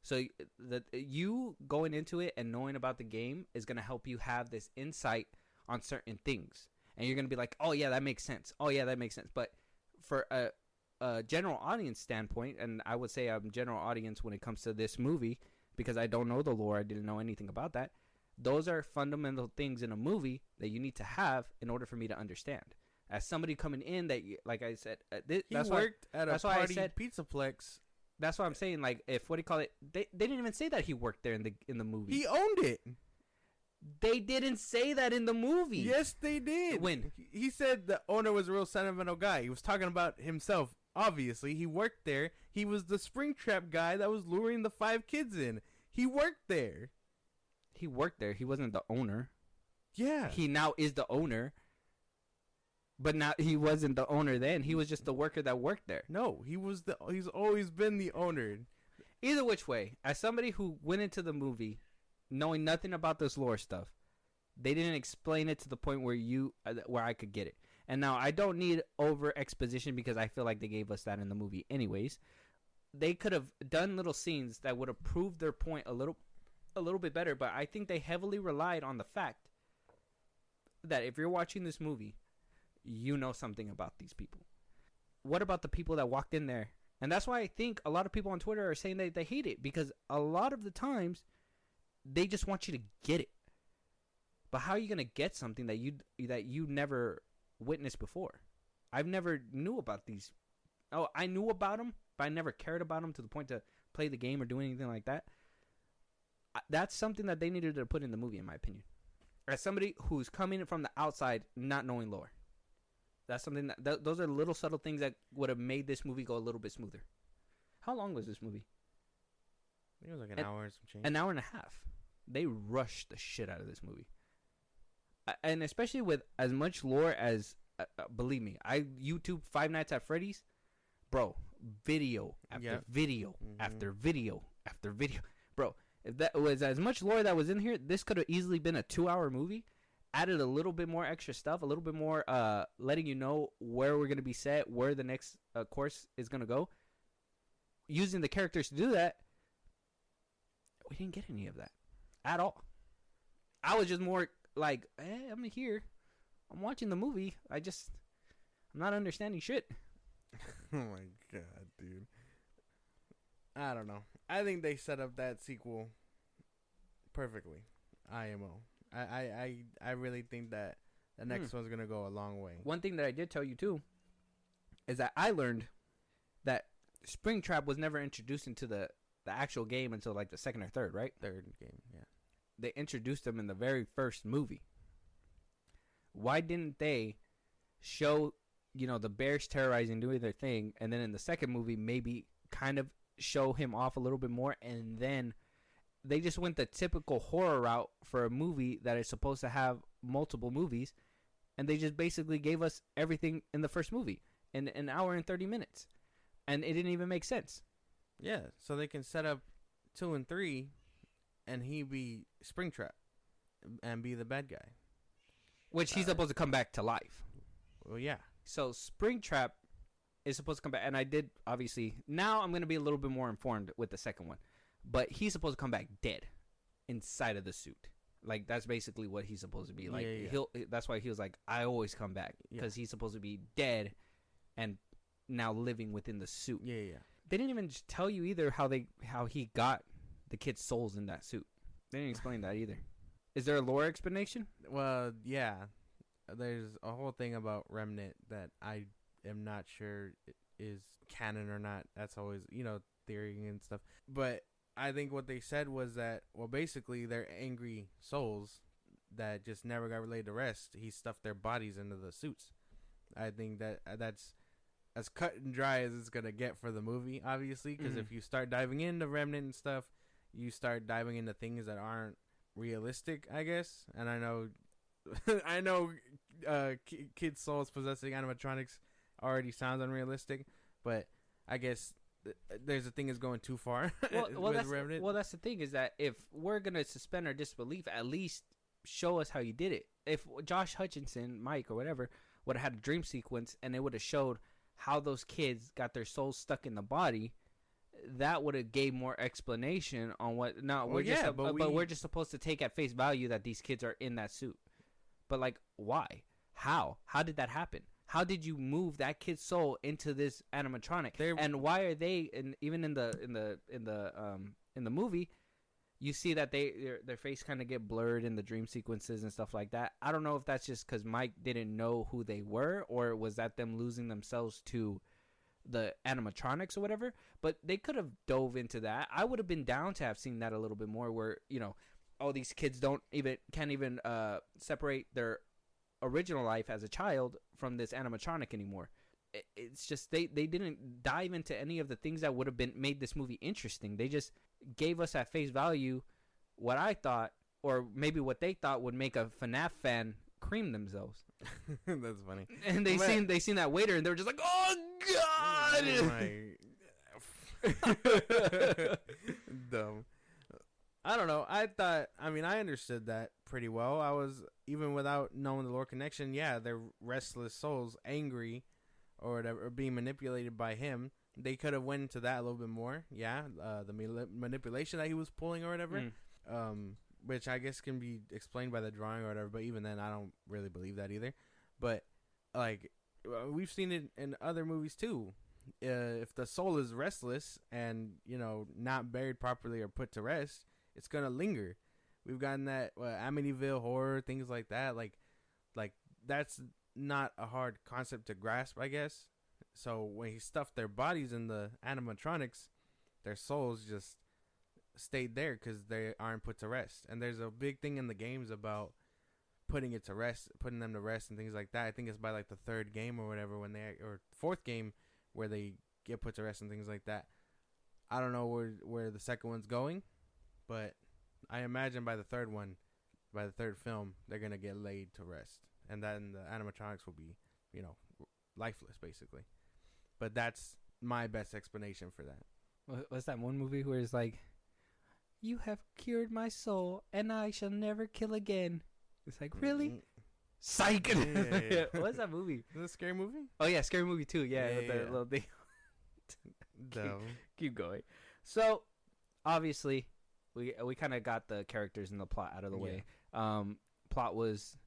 So that you going into it and knowing about the game is going to help you have this insight on certain things. And you're going to be like, oh, yeah, that makes sense. Oh, yeah, that makes sense. But for a general audience standpoint, and I would say I'm general audience when it comes to this movie, because I don't know the lore, I didn't know anything about that. Those are fundamental things in a movie that you need to have in order for me to understand. As somebody coming in that, like I said, he worked at a party Pizzaplex. That's why I'm saying, like, if, what do you call it? They didn't even say that he worked there in the movie. He owned it. They didn't say that in the movie. Yes, they did. When? He said the owner was a real sentimental guy. He was talking about himself. Obviously, he worked there. He was the Springtrap guy that was luring the 5 kids in. He worked there. He worked there. He wasn't the owner. Yeah. He now is the owner. But now he wasn't the owner then. He was just the worker that worked there. No, he's always been the owner. Either which way, as somebody who went into the movie knowing nothing about this lore stuff, they didn't explain it to the point where I could get it. And now I don't need over exposition because I feel like they gave us that in the movie anyways. They could have done little scenes that would have proved their point a little bit better, but I think they heavily relied on the fact that if you're watching this movie, you know something about these people. What about the people that walked in there? And that's why I think a lot of people on Twitter are saying that they hate it, because a lot of the times they just want you to get it. But how are you going to get something that you never witnessed before? I've never knew about these. Oh, I knew about them, but I never cared about them to the point to play the game or do anything like that. That's something that they needed to put in the movie, in my opinion. As somebody who's coming from the outside, not knowing lore. That's something that those are little subtle things that would have made this movie go a little bit smoother. How long was this movie? I think it was like an hour and some change. An hour and a half. They rushed the shit out of this movie. And especially with as much lore as believe me, I YouTube Five Nights at Freddy's, bro. Video after video after video after video, bro. If that was as much lore that was in here, this could have easily been a 2-hour movie. Added a little bit more extra stuff, a little bit more letting you know where we're gonna be set, where the next course is gonna go. Using the characters to do that, we didn't get any of that at all. I was just more like, I'm here, I'm watching the movie. I'm not understanding shit. Oh my god, dude. I don't know. I think they set up that sequel perfectly. IMO. I really think that the next one's gonna go a long way. One thing that I did tell you too is that I learned that Springtrap was never introduced into the actual game until like the second or third, right? Third game, yeah. They introduced them in the very first movie. Why didn't they show, the bears terrorizing, doing their thing, and then in the second movie maybe kind of show him off a little bit more, and then they just went the typical horror route for a movie that is supposed to have multiple movies, and they just basically gave us everything in the first movie in an hour and 30 minutes, and it didn't even make sense. Yeah, so they can set up 2 and 3, and he be Springtrap, and be the bad guy. Which he's supposed to come back to life. Well, yeah. So Springtrap is supposed to come back, and I did, obviously, now I'm going to be a little bit more informed with the second one. But he's supposed to come back dead inside of the suit. Like, that's basically what he's supposed to be. Like, that's why he was like, I always come back. Because he's supposed to be dead and now living within the suit. Yeah, yeah. They didn't even tell you either how he got the kids' souls in that suit. They didn't explain that either. Is there a lore explanation? Well, yeah. There's a whole thing about Remnant that I am not sure is canon or not. That's always, theory and stuff. But I think what they said was that, well, basically they're angry souls that just never got related to rest. He stuffed their bodies into the suits. I think that's as cut and dry as it's going to get for the movie, obviously, because if you start diving into Remnant and stuff, you start diving into things that aren't realistic, I guess. And I know kids' souls possessing animatronics already sounds unrealistic, but I guess there's a thing is going too far. That's the thing, is that if we're gonna suspend our disbelief, at least show us how you did it. If Josh Hutcherson, Mike, or whatever would have had a dream sequence and it would have showed how those kids got their souls stuck in the body, that would have gave more explanation on what. No, we're just supposed to take at face value that these kids are in that suit. But like, why? How did that happen? How did you move that kid's soul into this animatronic? And why are they? And even in the movie, you see that their face kind of get blurred in the dream sequences and stuff like that. I don't know if that's just because Mike didn't know who they were, or was that them losing themselves to the animatronics or whatever. But they could have dove into that. I would have been down to have seen that a little bit more, where these kids can't even separate their original life as a child from this animatronic anymore. It's just they didn't dive into any of the things that would have made this movie interesting. They just gave us at face value what I thought, or maybe what they thought would make a FNAF fan cream themselves. That's funny. And they seen that waiter, and they were just like, "Oh God!" Dumb. I don't know. I understood that pretty well. I was, even without knowing the lore connection, they're restless souls, angry, or whatever, or being manipulated by him. They could have went into that a little bit more. Yeah, the manipulation that he was pulling or whatever, which I guess can be explained by the drawing or whatever. But even then, I don't really believe that either. But like, we've seen it in other movies too. If the soul is restless and not buried properly or put to rest, it's gonna linger. We've gotten that Amityville horror, things like that. Like that's not a hard concept to grasp, I guess. So when he stuffed their bodies in the animatronics, their souls just stayed there because they aren't put to rest. And there's a big thing in the games about putting them to rest, and things like that. I think it's by like the third game or whatever, or fourth game where they get put to rest and things like that. I don't know where the second one's going, but I imagine by the third film, they're gonna get laid to rest, and then the animatronics will be lifeless basically. But that's my best explanation for that. What's that one movie where it's like, you have cured my soul and I shall never kill again? It's like, really? Psych. Yeah. What's that movie? Is it a scary movie? Oh yeah, Scary Movie 2. Yeah, with the Yeah. little thing. No. Keep going. So, obviously, we kind of got the characters and the plot out of the way. Plot was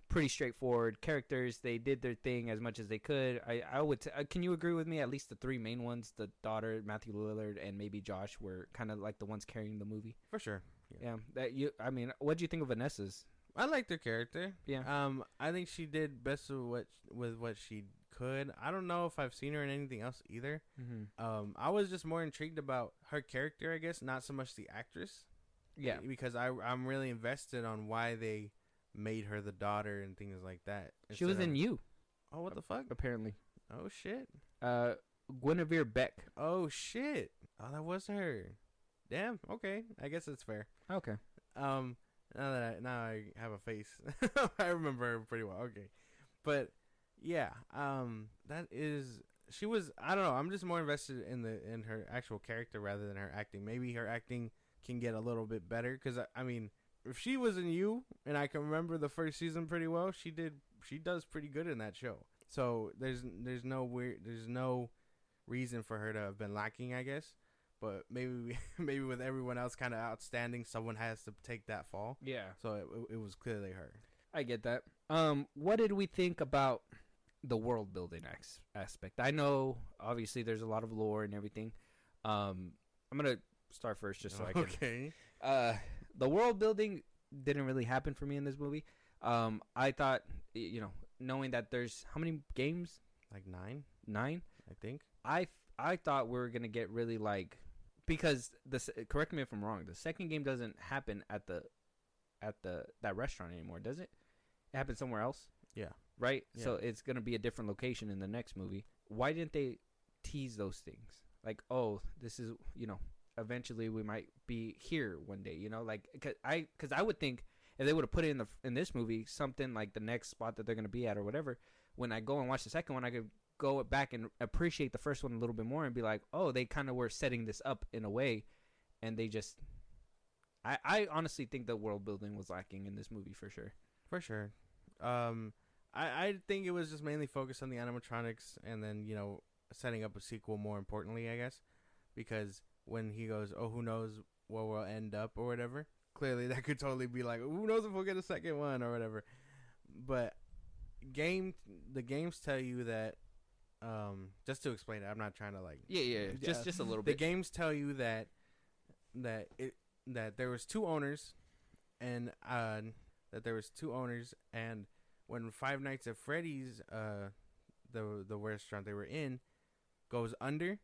pretty straightforward. Characters, they did their thing as much as they could. I would. Can you agree with me? At least the three main ones, the daughter, Matthew Lillard, and maybe Josh, were kind of like the ones carrying the movie. For sure. Yeah. I mean, what do you think of Vanessa's? I liked her character. Yeah. I think she did best with what she could. I don't know if I've seen her in anything else either. Mm-hmm. I was just more intrigued about her character, I guess, not so much the actress. Yeah. Because I'm really invested on why they made her the daughter and things like that. She was in You, Oh, what the fuck? apparently. Oh shit. Guinevere Beck. Oh shit. Oh, that was her. Damn. Okay. I guess it's fair. Okay. Now I have a face. I remember her pretty well. Okay. But yeah, she was, I don't know, I'm just more invested in her actual character rather than her acting. Maybe her acting can get a little bit better, cuz I mean, if she was in You, and I can remember the first season pretty well, she does pretty good in that show. So there's no reason for her to have been lacking, I guess. But maybe with everyone else kind of outstanding, someone has to take that fall. Yeah. So it was clearly her. I get that. What did we think about the world building aspect? I know obviously there's a lot of lore and everything. I'm gonna start first just so I can. Okay. The world building didn't really happen for me in this movie. I thought, knowing that there's how many games? Like 9, 9. I think. I thought we were gonna get really like, because correct me if I'm wrong. The second game doesn't happen at that restaurant anymore, does it? It happens somewhere else. Yeah. Right. Yeah. So it's gonna be a different location in the next movie. Why didn't they tease those things? Like, oh, this is eventually we might be here one day. Like, because I would think if they would have put it in this movie, something like the next spot that they're gonna be at or whatever. When I go and watch the second one, I could go back and appreciate the first one a little bit more and be like, oh, they kind of were setting this up in a way, and they just, I honestly think the world building was lacking in this movie for sure. For sure. I think it was just mainly focused on the animatronics and then, setting up a sequel more importantly, I guess. Because when he goes, oh, who knows where we'll end up or whatever, clearly that could totally be like, who knows if we'll get a second one or whatever. But the games tell you that, just to explain it, I'm not trying to like... Yeah. Just a little The bit. games tell you that there was two owners and when Five Nights at Freddy's, the restaurant they were in, goes under,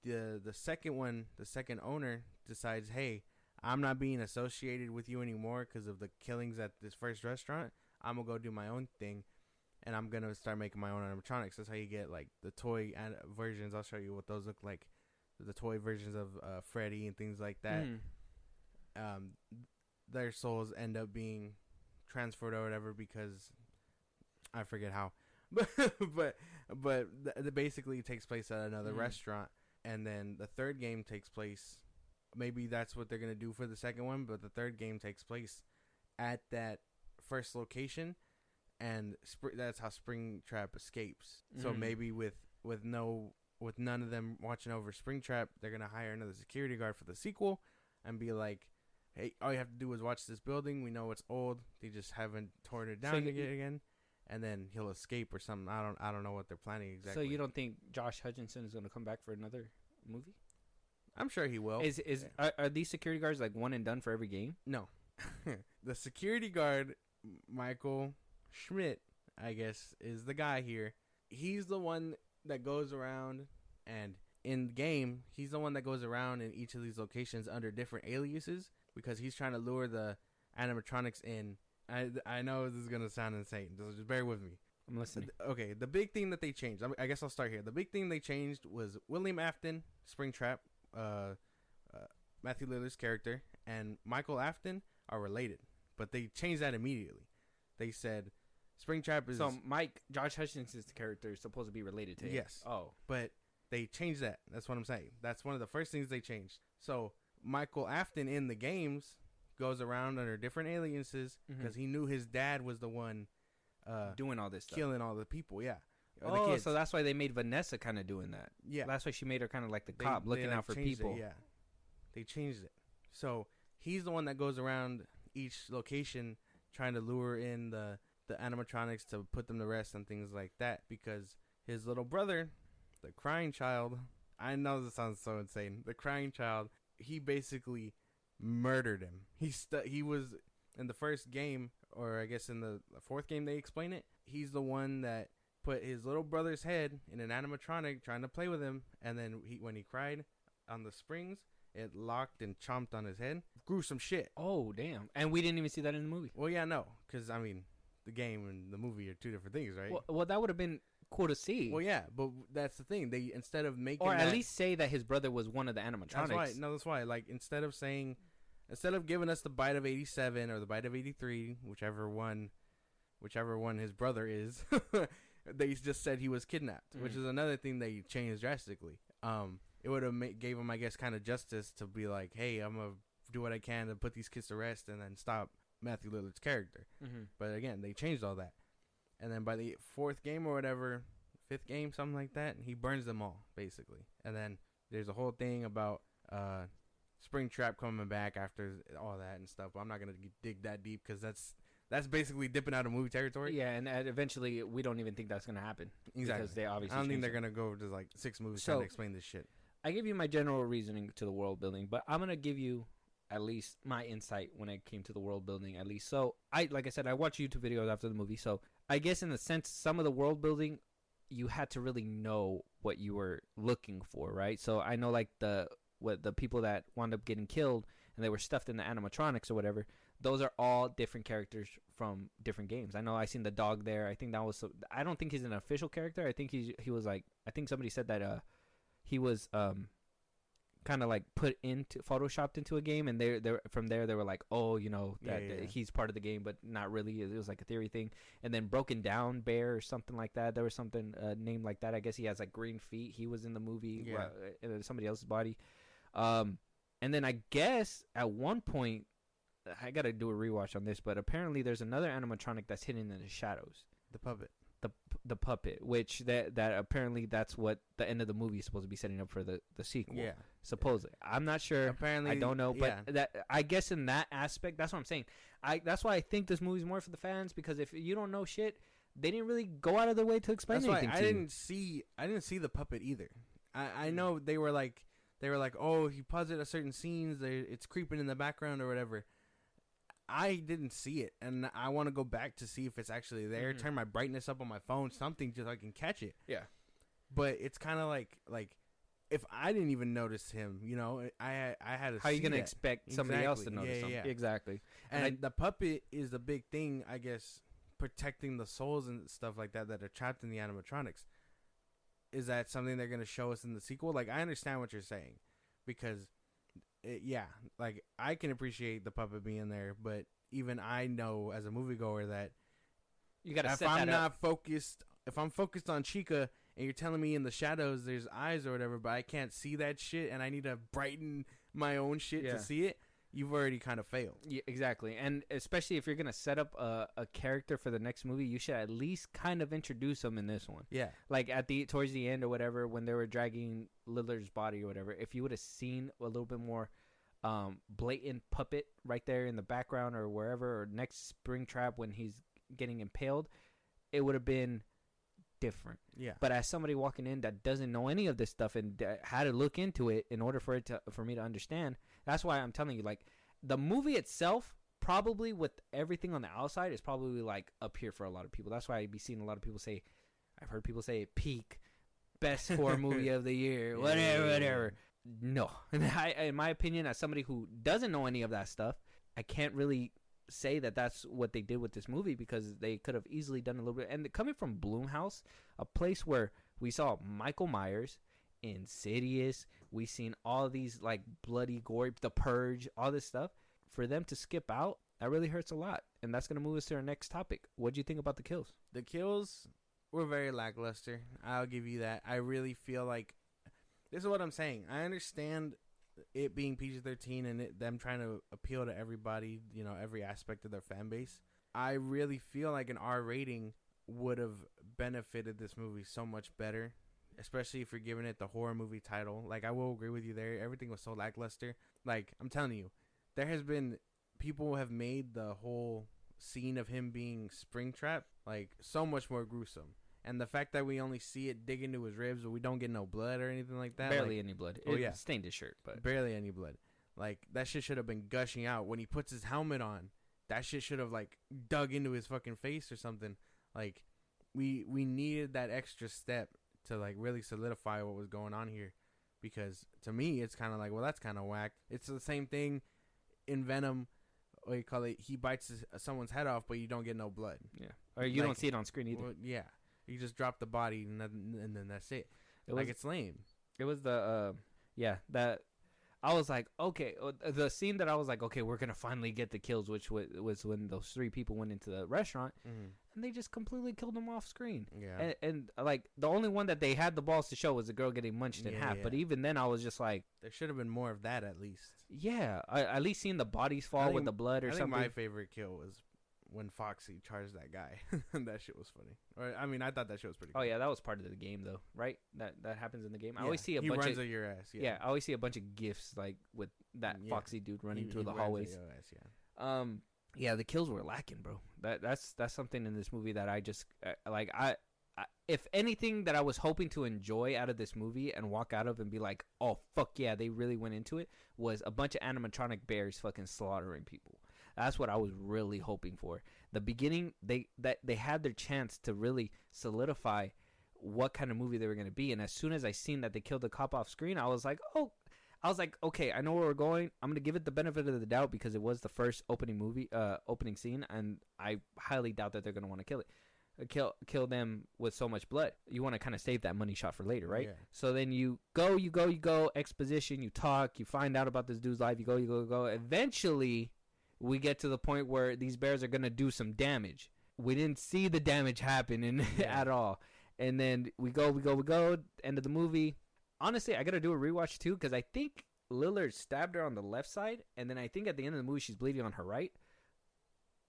the second owner decides, hey, I'm not being associated with you anymore because of the killings at this first restaurant. I'm gonna go do my own thing, and I'm gonna start making my own animatronics. That's how you get like the toy versions. I'll show you what those look like, the toy versions of Freddy and things like that. Their souls end up being transferred or whatever because I forget how, but basically it takes place at another restaurant, and then the third game takes place. Maybe that's what they're gonna do for the second one, but the third game takes place at that first location, and that's how Springtrap escapes. So maybe with none of them watching over Springtrap, they're gonna hire another security guard for the sequel and be like, hey, all you have to do is watch this building. We know it's old. They just haven't torn it down again, and then he'll escape or something. I don't know what they're planning exactly. So you don't think Josh Hutcherson is gonna come back for another movie? I'm sure he will. Are these security guards like one and done for every game? No. The security guard, Michael Schmidt, I guess, is the guy here. He's the one that goes around, and in the game, he's the one that goes around in each of these locations under different aliases because he's trying to lure the animatronics in. I know this is going to sound insane. Just bear with me. I'm listening. Okay, the big thing that they changed, I guess I'll start here. The big thing they changed was William Afton, Springtrap, Matthew Lillard's character, and Michael Afton are related, but they changed that immediately. They said Springtrap is So Josh Hutchinson's character is supposed to be related to him. Yes. Oh. But they changed that. That's what I'm saying. That's one of the first things they changed. So Michael Afton in the games goes around under different aliases because he knew his dad was the one doing all this stuff. killing all the people. Yeah. Or the Oh, kids. so that's why they made Vanessa kind of doing that. Yeah. That's why she made her kind of like the They- cop, they, looking like, out for changed people. It, yeah. They changed it. So he's the one that goes around each location trying to lure in the animatronics to put them to rest and things like that because his little brother, the crying child, I know this sounds so insane, the crying child, he basically murdered him. He was in the first game, or I guess in the fourth game they explain it, he's the one that put his little brother's head in an animatronic trying to play with him, and then when he cried on the springs, it locked and chomped on his head. Gruesome shit. Oh, damn. And we didn't even see that in the movie. Well, yeah, no, because I mean, the game and the movie are two different things, right? Well, that would have been cool to see. Well, yeah, but that's the thing. They instead of making or at that, least say that his brother was one of the animatronics. that's why. No, that's why. Like instead of giving us the bite of 87 or the bite of 83, whichever one his brother is, they just said he was kidnapped, which is another thing they changed drastically. It would have gave him, I guess, kind of justice to be like, hey, I'm gonna do what I can to put these kids to rest and then stop Matthew Lillard's character. But again, they changed all that, and then by the fourth game or whatever, fifth game, something like that, he burns them all basically. And then there's a whole thing about Springtrap coming back after all that and stuff. But I'm not gonna dig that deep because that's basically dipping out of movie territory. Yeah, and eventually we don't even think that's gonna happen. Exactly. Because they obviously. I don't think changed they're it. gonna go to like 6 movies So- trying to explain this shit. I give you my general reasoning to the world building, but I'm gonna give you at least my insight when it came to the world building. At least, so like I said, I watched YouTube videos after the movie. So I guess in the sense, some of the world building, you had to really know what you were looking for, right? So I know like the people that wound up getting killed and they were stuffed in the animatronics or whatever. Those are all different characters from different games. I know I seen the dog there. I think that was. I don't think he's an official character. I think he was like. I think somebody said that he was kind of like put into photoshopped into a game, and they from there they were like, oh, you know, that he's part of the game, but not really. It was like a theory thing. And then Broken Down Bear or something like that. There was something named like that. I guess he has like green feet. He was in the movie in somebody else's body. And then I guess at one point, I gotta do a rewatch on this, but apparently there's another animatronic that's hidden in the shadows. The puppet. The puppet, which that apparently that's what the end of the movie is supposed to be setting up for the sequel. Yeah. Supposedly, I'm not sure. Apparently, I don't know, but yeah. that I guess in that aspect, that's what I'm saying. That's why I think this movie's more for the fans, because if you don't know shit, they didn't really go out of their way to explain That's anything. why I didn't see the puppet either. I know they were like, oh, he paused it at certain scenes. It's creeping in the background or whatever. I didn't see it, and I want to go back to see if it's actually there. Turn my brightness up on my phone, something just so I can catch it. Yeah. But it's kind of like if I didn't even notice him, you know, I had to. How are you going to expect somebody else to Exactly. notice Yeah, something? yeah. Exactly. And the puppet is the big thing, I guess, protecting the souls and stuff like that are trapped in the animatronics. Is that something they're going to show us in the sequel? Like, I understand what you're saying, because, like, I can appreciate the puppet being there, but even I know as a moviegoer that You got to if set I'm that not up. focused, if I'm focused on Chica and you're telling me in the shadows there's eyes or whatever, but I can't see that shit and I need to brighten my own shit Yeah. to see it, you've already kind of failed. Yeah, exactly. And especially if you're going to set up a character for the next movie, you should at least kind of introduce them in this one. Yeah. Like towards the end or whatever, when they were dragging Lillard's body or whatever, if you would have seen a little bit more blatant puppet right there in the background or wherever, or next Springtrap when he's getting impaled, it would have been different. Yeah. But as somebody walking in that doesn't know any of this stuff and had to look into it in order for me to understand, that's why I'm telling you, like, the movie itself, probably with everything on the outside, is probably like up here for a lot of people. That's why I'd be seeing a lot of people say, I've heard people say peak, best horror movie of the year, whatever. No. In my opinion, as somebody who doesn't know any of that stuff, I can't really say that that's what they did with this movie, because they could have easily done a little bit. And coming from Blumhouse, a place where we saw Michael Myers, Insidious, we seen all these like bloody gore, The Purge, all this stuff, for them to skip out That really hurts a lot. And that's going to move us to our next topic. What do you think about the kills? The kills were very lackluster. I'll give you that. I really feel like this is what I'm saying. I understand it being PG-13 and them trying to appeal to everybody, you know, every aspect of their fan base. I really feel like an R rating would have benefited this movie so much better, especially if you're giving it the horror movie title. Like, I will agree with you there. Everything was so lackluster. Like, I'm telling you, there has been people have made the whole scene of him being Springtrap like so much more gruesome. And the fact that we only see it dig into his ribs, but we don't get no blood or anything like that. Barely like, any blood. Oh, It yeah. stained his shirt, but barely any blood. Like, that shit should have been gushing out. When he puts his helmet on, that shit should have, like, dug into his fucking face or something. Like, we needed that extra step to, like, really solidify what was going on here. Because, to me, it's kind of like, well, that's kind of whack. It's the same thing in Venom. What do you call it? He bites someone's head off, but you don't get no blood. yeah. Or you Like, don't see it on screen either. Well, yeah. You just drop the body, and then that's it. It's lame. It was the that I was like, okay, the scene that I was like, okay, we're gonna finally get the kills, which was when those 3 people went into the restaurant and they just completely killed them off screen. Yeah. And like the only one that they had the balls to show was the girl getting munched in half. Yeah. But even then, I was just like, There should have been more of that at least. yeah, I at least seeing the bodies fall with the blood or I think something. my favorite kill was when Foxy charged that guy. That shit was funny. Or I mean, I thought that shit was pretty Oh cool. yeah, that was part of the game though, right? That happens in the game. I Yeah. always see a he bunch runs of at your ass. yeah, I always see a bunch of gifs like with that Yeah. Foxy dude running He through the runs at hallways. your ass, yeah. Yeah, the kills were lacking, bro. That's something in this movie that I just like. I if anything that I was hoping to enjoy out of this movie and walk out of and be like, oh fuck yeah, they really went into it, was a bunch of animatronic bears fucking slaughtering people. That's what I was really hoping for. The beginning, they had their chance to really solidify what kind of movie they were gonna be, and as soon as I seen that they killed the cop off screen, I was like, okay, I know where we're going. I'm gonna give it the benefit of the doubt because it was the first opening scene, and I highly doubt that they're gonna want to kill it, kill them with so much blood. You want to kind of save that money shot for later, right? Yeah. So then you go, exposition, you talk, you find out about this dude's life, you go. Eventually, we get to the point where these bears are gonna do some damage. We didn't see the damage happen at all, and then we go. End of the movie. Honestly, I gotta do a rewatch too because I think Lillard stabbed her on the left side, and then I think at the end of the movie she's bleeding on her right.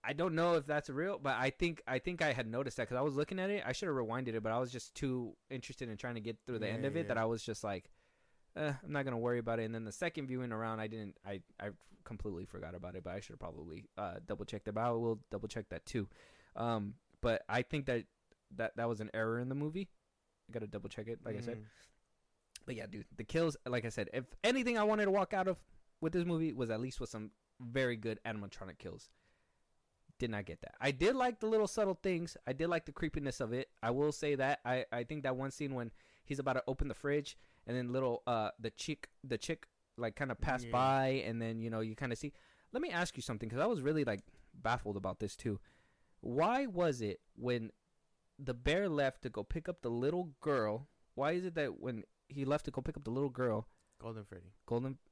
I don't know if that's real, but I think I had noticed that because I was looking at it. I should have rewinded it, but I was just too interested in trying to get through the end of it that I was just like, I'm not gonna worry about it. And then the second viewing around, I completely forgot about it, but I should have probably double checked it. But I will double check that too. But I think that was an error in the movie. I gotta double check it, like I said. But yeah, dude, the kills, like I said, if anything I wanted to walk out of with this movie was at least with some very good animatronic kills. Did not get that. I did like the little subtle things. I did like the creepiness of it. I will say that. I think that one scene when he's about to open the fridge and then little the chick like kind of pass by, and then you kind of see. Let me ask you something because I was really like baffled about this too. Why was it when the bear left to go pick up the little girl? Why is it that when he left to go pick up the little girl, Golden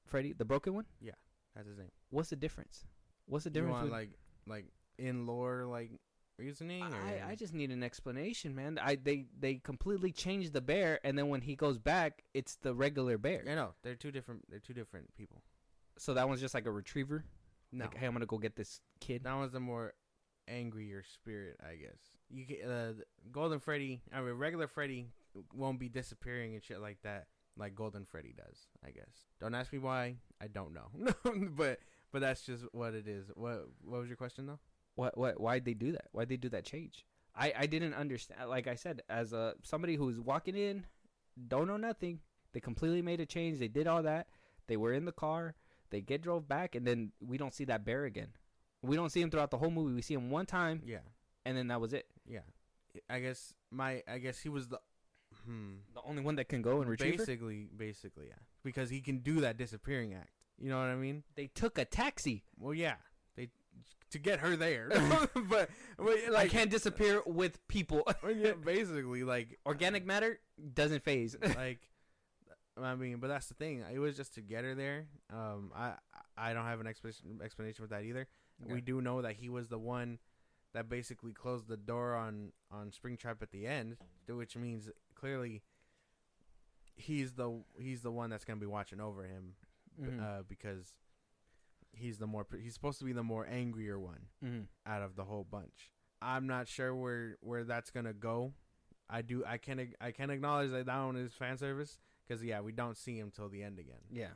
Freddy, the broken one? Yeah, that's his name. What's the difference? What's the You difference? want like in lore reasoning? Or? I just need an explanation, man. They completely changed the bear, and then when he goes back, it's the regular bear. I know they're two different people. So that one's just like a retriever. No, Like, hey, I'm gonna go get this kid. that one's a more angrier spirit, I guess. You get Golden Freddy. I mean, regular Freddy won't be disappearing and shit like that, like Golden Freddy does. I guess. Don't ask me why. I don't know. but that's just what it is. What was your question though? Why'd they do that? Why'd they do that change? I didn't understand. Like I said, as somebody who's walking in, don't know nothing. They completely made a change. They did all that. They were in the car. They drove back, and then we don't see that bear again. We don't see him throughout the whole movie. We see him one time. Yeah. And then that was it. Yeah. I guess he was the The only one that can go and retrieve her? basically, yeah. Because he can do that disappearing act. You know what I mean? They took a taxi. Well, yeah. They to get her there. but I like can't disappear with people. yeah, basically like Organic matter doesn't phase. like I mean, but that's the thing. It was just to get her there. I don't have an explanation with that either. Okay. We do know that he was the one that basically closed the door on Springtrap at the end, which means clearly he's the one that's gonna be watching over him, because he's supposed to be the more angrier one out of the whole bunch. I'm not sure where that's gonna go. I can acknowledge that one is fan service because we don't see him till the end again. Yeah,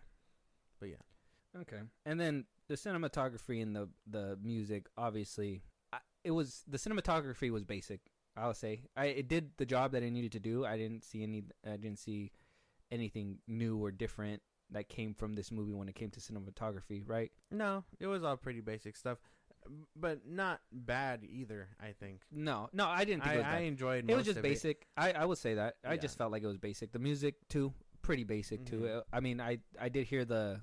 but yeah. Okay, and then the cinematography and the music, obviously, the cinematography was basic. I'll say it did the job that it needed to do. I didn't see anything new or different that came from this movie when it came to cinematography, right? No, it was all pretty basic stuff, but not bad either. I think. No, I didn't think it was bad. I enjoyed. It was just basic. It. I would say that. I Yeah. just felt like it was basic. The music too, pretty basic too. I mean, I did hear the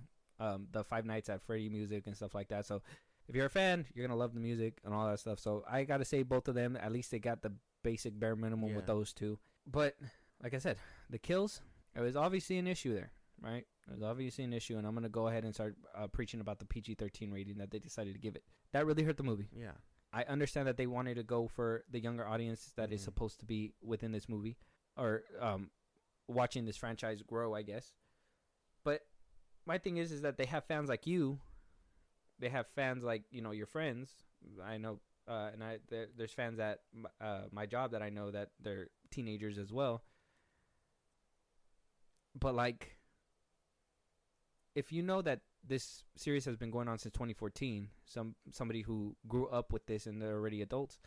Five Nights at Freddy music and stuff like that. So if you're a fan, you're gonna love the music and all that stuff. So I gotta say both of them. At least they got the basic bare minimum with those two. But like I said, the kills, it was obviously an issue there, right? It was obviously an issue, and I'm gonna go ahead and start preaching about the PG-13 rating that they decided to give it. That really hurt the movie. Yeah. I understand that they wanted to go for the younger audience that is supposed to be within this movie or watching this franchise grow, I guess. But my thing is that they have fans like you. They have fans like, your friends. I know, and there's fans at my job that I know that they're teenagers as well. But like, if you know that this series has been going on since 2014, somebody who grew up with this and they're already adults,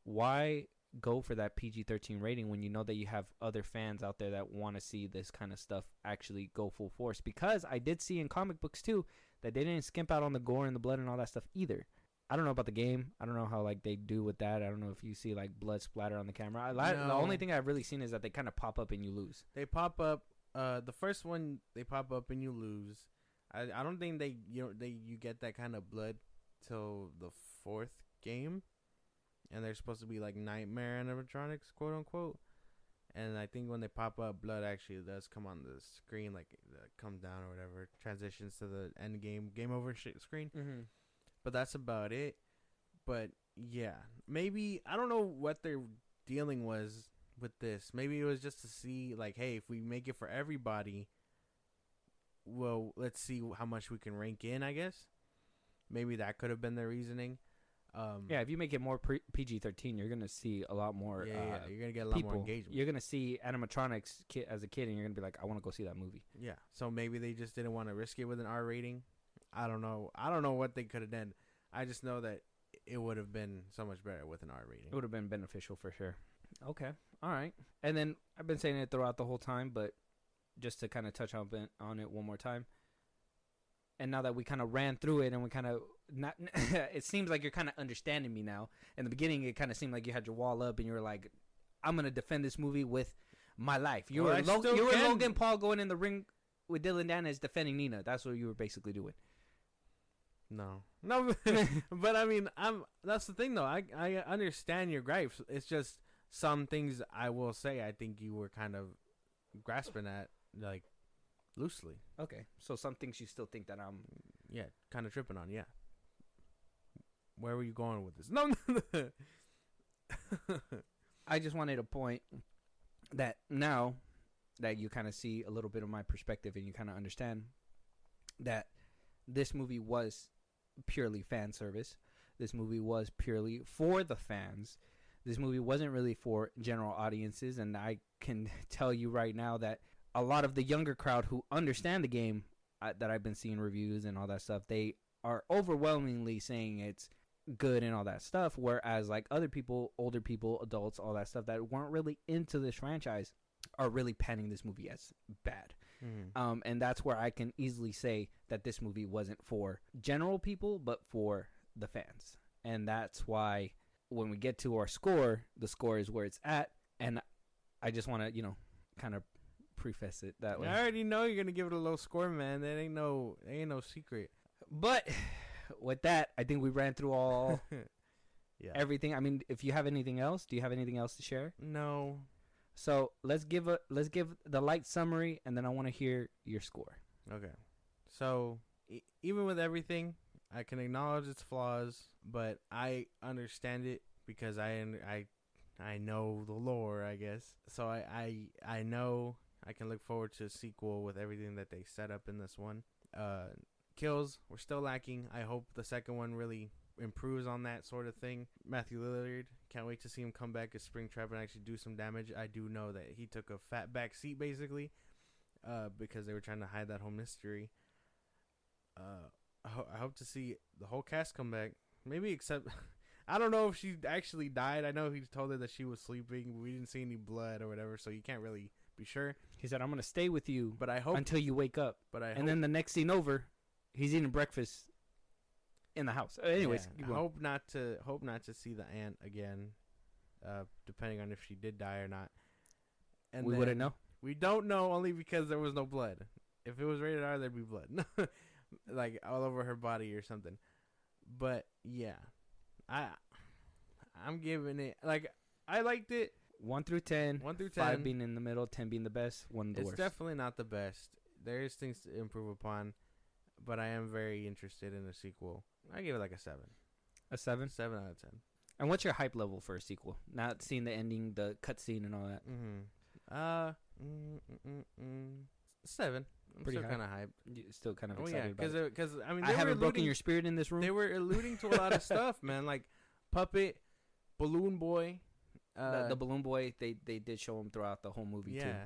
why go for that PG-13 rating when you know that you have other fans out there that want to see this kind of stuff actually go full force? Because I did see in comic books too that they didn't skimp out on the gore and the blood and all that stuff either. I don't know about the game. I don't know how like they do with that. I don't know if you see like blood splatter on the camera. The only thing I've really seen is that they kind of pop up and you lose. They pop up. The first one they pop up and you lose. I don't think you get that kind of blood till the fourth game, and they're supposed to be like nightmare animatronics, quote unquote. And I think when they pop up, blood actually does come on the screen, like comes down or whatever, transitions to the end game over screen. But that's about it. But yeah, maybe I don't know what their dealing was with this. Maybe it was just to see like, hey, if we make it for everybody, well, let's see how much we can rank in, I guess. Maybe that could have been their reasoning. If you make it more PG-13, you're going to see a lot more you're going to get a lot more engagement. You're going to see animatronics as a kid, and you're going to be like, I want to go see that movie. Yeah, so maybe they just didn't want to risk it with an R rating. I don't know what they could have done. I just know that it would have been so much better with an R rating. It would have been beneficial for sure. Okay, all right. And then I've been saying it throughout the whole time, but just to kind of touch on it one more time. And now that we kind of ran through it and we kind of not, it seems like you're kind of understanding me now. In the beginning, it kind of seemed like you had your wall up and you were like, I'm going to defend this movie with my life. You were Logan Paul going in the ring with Dylan Danis defending Nina. That's what you were basically doing. No, but I mean, that's the thing though. I understand your gripes. It's just some things I will say I think you were kind of grasping at, like, loosely. Okay, so some things you still think that I'm... Yeah, kind of tripping on, yeah. Where were you going with this? No. I just wanted to point that now that you kind of see a little bit of my perspective and you kind of understand that this movie was purely fan service. This movie was purely for the fans. This movie wasn't really for general audiences, and I can tell you right now that a lot of the younger crowd who understand the game that I've been seeing reviews and all that stuff, they are overwhelmingly saying it's good and all that stuff, whereas like other people, older people, adults, all that stuff that weren't really into this franchise are really panning this movie as bad. And that's where I can easily say that this movie wasn't for general people, but for the fans. And that's why when we get to our score, the score is where it's at. And I just want to, kind of preface it that way. I already know you're going to give it a low score, man. That ain't no secret. But with that, I think we ran through all everything. I mean, if you have anything else, do you have anything else to share? No. So let's give the light summary, and then I want to hear your score. Okay. So even with everything, I can acknowledge its flaws, but I understand it because I know the lore, I guess. So I know I can look forward to a sequel with everything that they set up in this one. Kills, we're still lacking. I hope the second one really improves on that sort of thing. Matthew Lillard, can't wait to see him come back as Springtrap and actually do some damage. I do know that he took a fat back seat basically, because they were trying to hide that whole mystery. I hope to see the whole cast come back. Maybe except, I don't know if she actually died. I know he told her that she was sleeping. We didn't see any blood or whatever, so you can't really be sure. He said, "I'm gonna stay with you, But I hope until you wake up." And then the next scene over, he's eating breakfast in the house. Anyways, yeah, I hope not to see the aunt again, depending on if she did die or not. And we wouldn't know. We don't know, only because there was no blood. If it was rated R, there'd be blood, like all over her body or something. But yeah, I'm giving it, like, I liked it. 1 through 10. 1 through 10. 5 being in the middle, 10 being the best, 1 the It's worst. definitely not the best. There is things to improve upon, but I am very interested in a sequel. I give it like a 7. A 7? 7 out of 10. And what's your hype level for a sequel? Not seeing the ending, the cutscene, and all that. 7. I'm Pretty still high. kind of hyped. You're still kind of Oh excited yeah, about it. because I mean, I haven't broken your spirit in this room. They were alluding to a lot of stuff, man. Like Puppet, Balloon Boy. The Balloon Boy, they did show him throughout the whole movie, too. Yeah,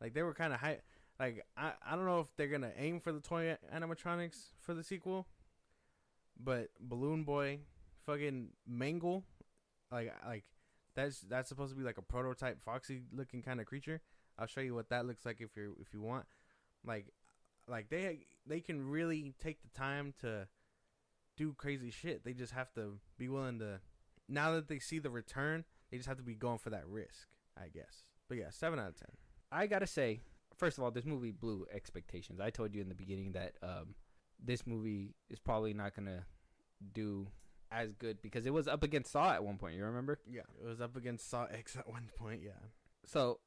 like they were kind of hype. Like I don't know if they're gonna aim for the toy animatronics for the sequel, but Balloon Boy, fucking Mangle, like that's supposed to be like a prototype Foxy looking kind of creature. I'll show you what that looks like if you want. Like they can really take the time to do crazy shit. They just have to be willing to. Now that they see the return, they just have to be going for that risk, I guess. But yeah, 7 out of 10. I gotta say, first of all, this movie blew expectations. I told you in the beginning that this movie is probably not gonna do as good because it was up against Saw at one point. You remember? Yeah, it was up against Saw X at one point. Yeah. So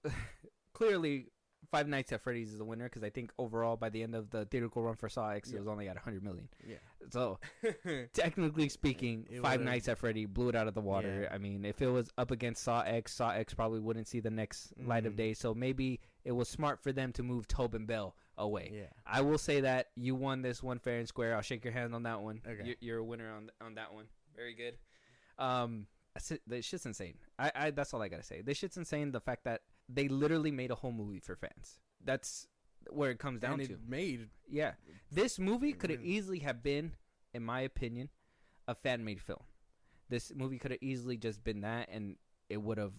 clearly, Five Nights at Freddy's is the winner because I think overall by the end of the theatrical run for Saw X, it was only at 100 million. Yeah. So technically speaking, Five Nights at Freddy blew it out of the water. Yeah. I mean, if it was up against Saw X probably wouldn't see the next light of day. So maybe it was smart for them to move Tobin Bell away. Yeah. I will say that you won this one fair and square. I'll shake your hand on that one. Okay. You're a winner on that one. Very good. This shit's insane. I that's all I gotta say. This shit's insane. The fact that they literally made a whole movie for fans. That's where it comes down and to. it made. Yeah. This movie could have easily have been, in my opinion, a fan-made film. This movie could have easily just been that, and it would have,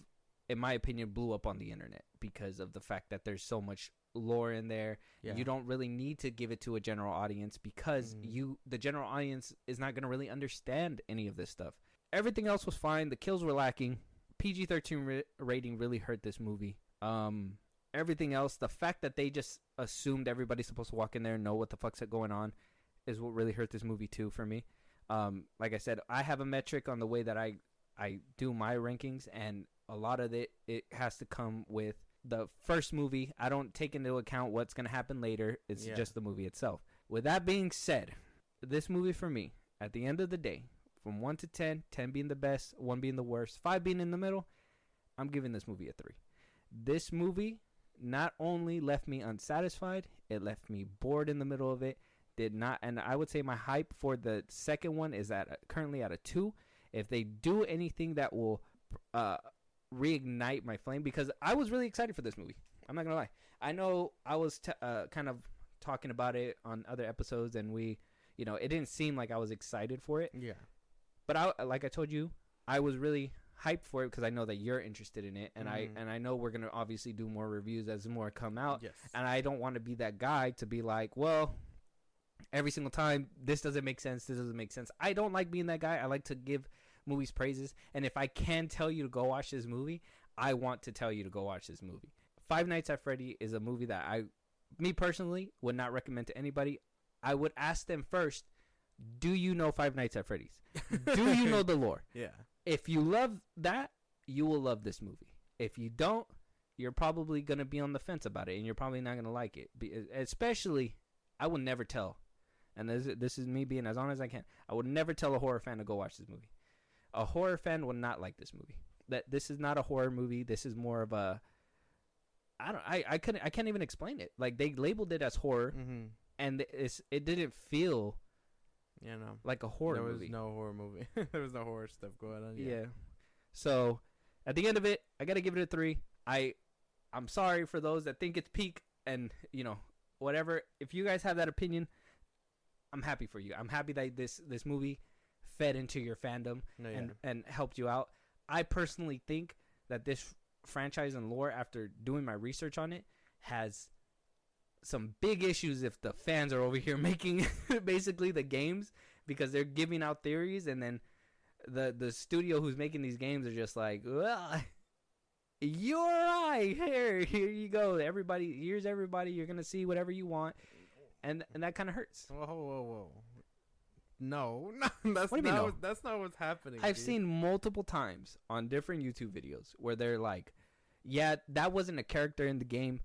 in my opinion, blew up on the internet because of the fact that there's so much lore in there. Yeah. You don't really need to give it to a general audience because the general audience is not going to really understand any of this stuff. Everything else was fine. The kills were lacking. PG-13 rating really hurt this movie. Everything else, the fact that they just assumed everybody's supposed to walk in there and know what the fuck's going on is what really hurt this movie too for me. Like I said, I have a metric on the way that I do my rankings, and a lot of it has to come with the first movie. I don't take into account what's going to happen later. It's just the movie itself. With that being said, this movie for me, at the end of the day, from 1 to 10, 10 being the best, 1 being the worst, 5 being in the middle, I'm giving this movie a 3. This movie not only left me unsatisfied, it left me bored in the middle of it. And I would say my hype for the second one is currently at a 2. If they do anything that will reignite my flame, because I was really excited for this movie. I'm not gonna lie. I know I was kind of talking about it on other episodes, and it didn't seem like I was excited for it. Yeah. But like I told you, I was really hyped for it because I know that you're interested in it, and I know we're gonna obviously do more reviews as more come out. Yes. And I don't want to be that guy to be like, well, every single time this doesn't make sense. This doesn't make sense. I don't like being that guy. I like to give movies praises, and if I can tell you to go watch this movie, I want to tell you to go watch this movie. Five Nights at Freddy is a movie that me personally, would not recommend to anybody. I would ask them first, do you know Five Nights at Freddy's? Do you know the lore? Yeah. If you love that, you will love this movie. If you don't, you're probably going to be on the fence about it, and you're probably not going to like it. Especially, I will never tell and this is me being as honest as I can. I would never tell a horror fan to go watch this movie. A horror fan will not like this movie. That this is not a horror movie. This is more of a I can't even explain it. Like, they labeled it as horror, and it didn't feel like a horror movie. There was no horror movie. There was no horror stuff going on. Yeah. So at the end of it, I gotta give it a 3. I'm sorry for those that think it's peak and whatever. If you guys have that opinion, I'm happy for you. I'm happy that this movie fed into your fandom and helped you out. I personally think that this franchise and lore, after doing my research on it, has some big issues if the fans are over here making basically the games, because they're giving out theories, and then the studio who's making these games are just like, well, you're right, here you go, everybody, here's everybody, you're gonna see whatever you want, and that kind of hurts. Whoa. No, that's what do you mean, no? That's not what's happening. I've seen multiple times on different YouTube videos where they're like, yeah, that wasn't a character in the game,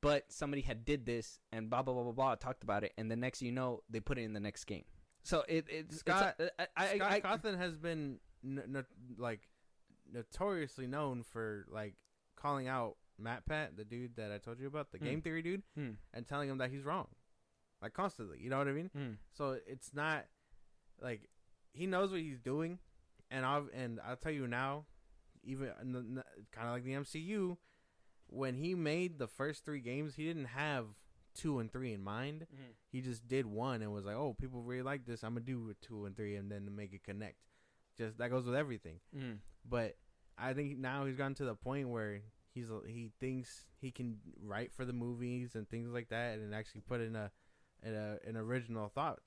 but somebody had did this and blah blah blah blah blah, talked about it, and the next you know, they put it in the next game. So Scott Cawthon has been notoriously known for like calling out MatPat, the dude that I told you about, the game theory dude, and telling him that he's wrong, like constantly. You know what I mean? So it's not like he knows what he's doing, and I'll tell you now, even kind of like the MCU, when he made the first 3 games, he didn't have 2 and 3 in mind. He just did 1 and was like, oh, people really like this, I'm gonna do 2 and 3 and then make it connect. Just that goes with everything. But I think now he's gotten to the point where he thinks he can write for the movies and things like that, and actually put in an original thought.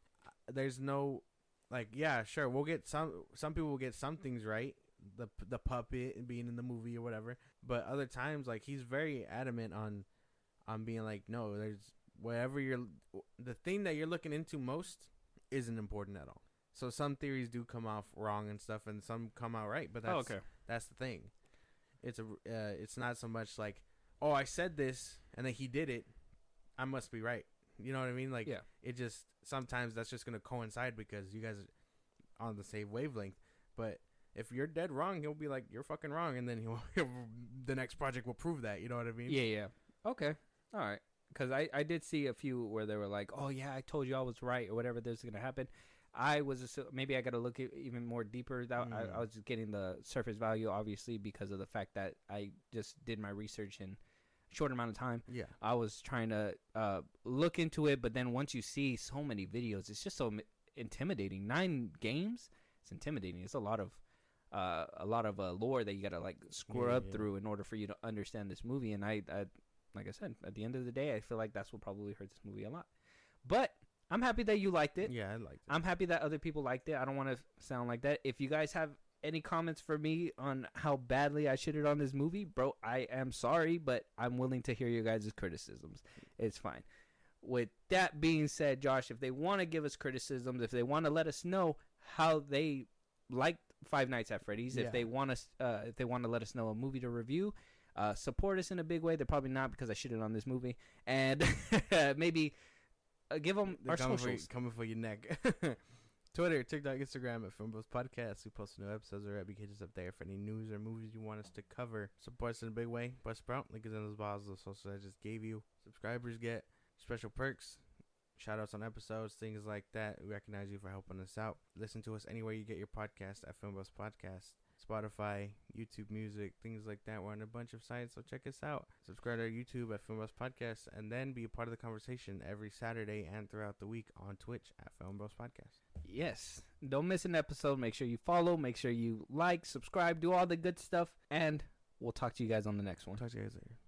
There's no, like, yeah, sure, we'll get some people will get some things right, the puppet being in the movie or whatever, but other times, like, he's very adamant on being like, no, there's the thing that you're looking into most isn't important at all. So some theories do come off wrong and stuff, and some come out right, but that's the thing. It's not so much like, oh, I said this and then he did it, I must be right. You know what I mean? Like, it just, sometimes that's just going to coincide because you guys are on the same wavelength. But if you're dead wrong, he'll be like, you're fucking wrong. And then the next project will prove that. You know what I mean? Yeah. Okay. All right. Because I did see a few where they were like, oh, yeah, I told you I was right or whatever, this is going to happen. Maybe I got to look even more deeper. I was just getting the surface value, obviously, because of the fact that I just did my research in short amount of time. Yeah, I was trying to look into it, but then once you see so many videos, it's just so intimidating. 9 games, it's intimidating. It's a lot of lore that you gotta like square up through in order for you to understand this movie. And I like I said, at the end of the day, I feel like that's what probably hurt this movie a lot. But I'm happy that you liked it. Yeah, I liked it. I'm happy that other people liked it. I don't want to sound like that. If you guys have any comments for me on how badly I shitted on this movie, bro, I am sorry, but I'm willing to hear your guys' criticisms. It's fine. With that being said, Josh, if they want to give us criticisms, if they want to let us know how they liked Five Nights at Freddy's, if they want to let us know a movie to review, support us in a big way. They're probably not, because I shitted on this movie, and maybe give them our socials. Coming for your neck. Twitter, TikTok, Instagram at FilmBros Podcast. We post new episodes already. Hit us up there for any news or movies you want us to cover. Support us in a big way. Buzzsprout, link is in those bottles of social I just gave you. Subscribers get special perks, shout outs on episodes, things like that. We recognize you for helping us out. Listen to us anywhere you get your podcast at FilmBros Podcast. Spotify, YouTube Music, things like that. We're on a bunch of sites, so check us out. Subscribe to our YouTube at FilmBros Podcast, and then be a part of the conversation every Saturday and throughout the week on Twitch at FilmBros Podcast. Yes. Don't miss an episode. Make sure you follow. Make sure you like, subscribe, do all the good stuff, and we'll talk to you guys on the next one. Talk to you guys later.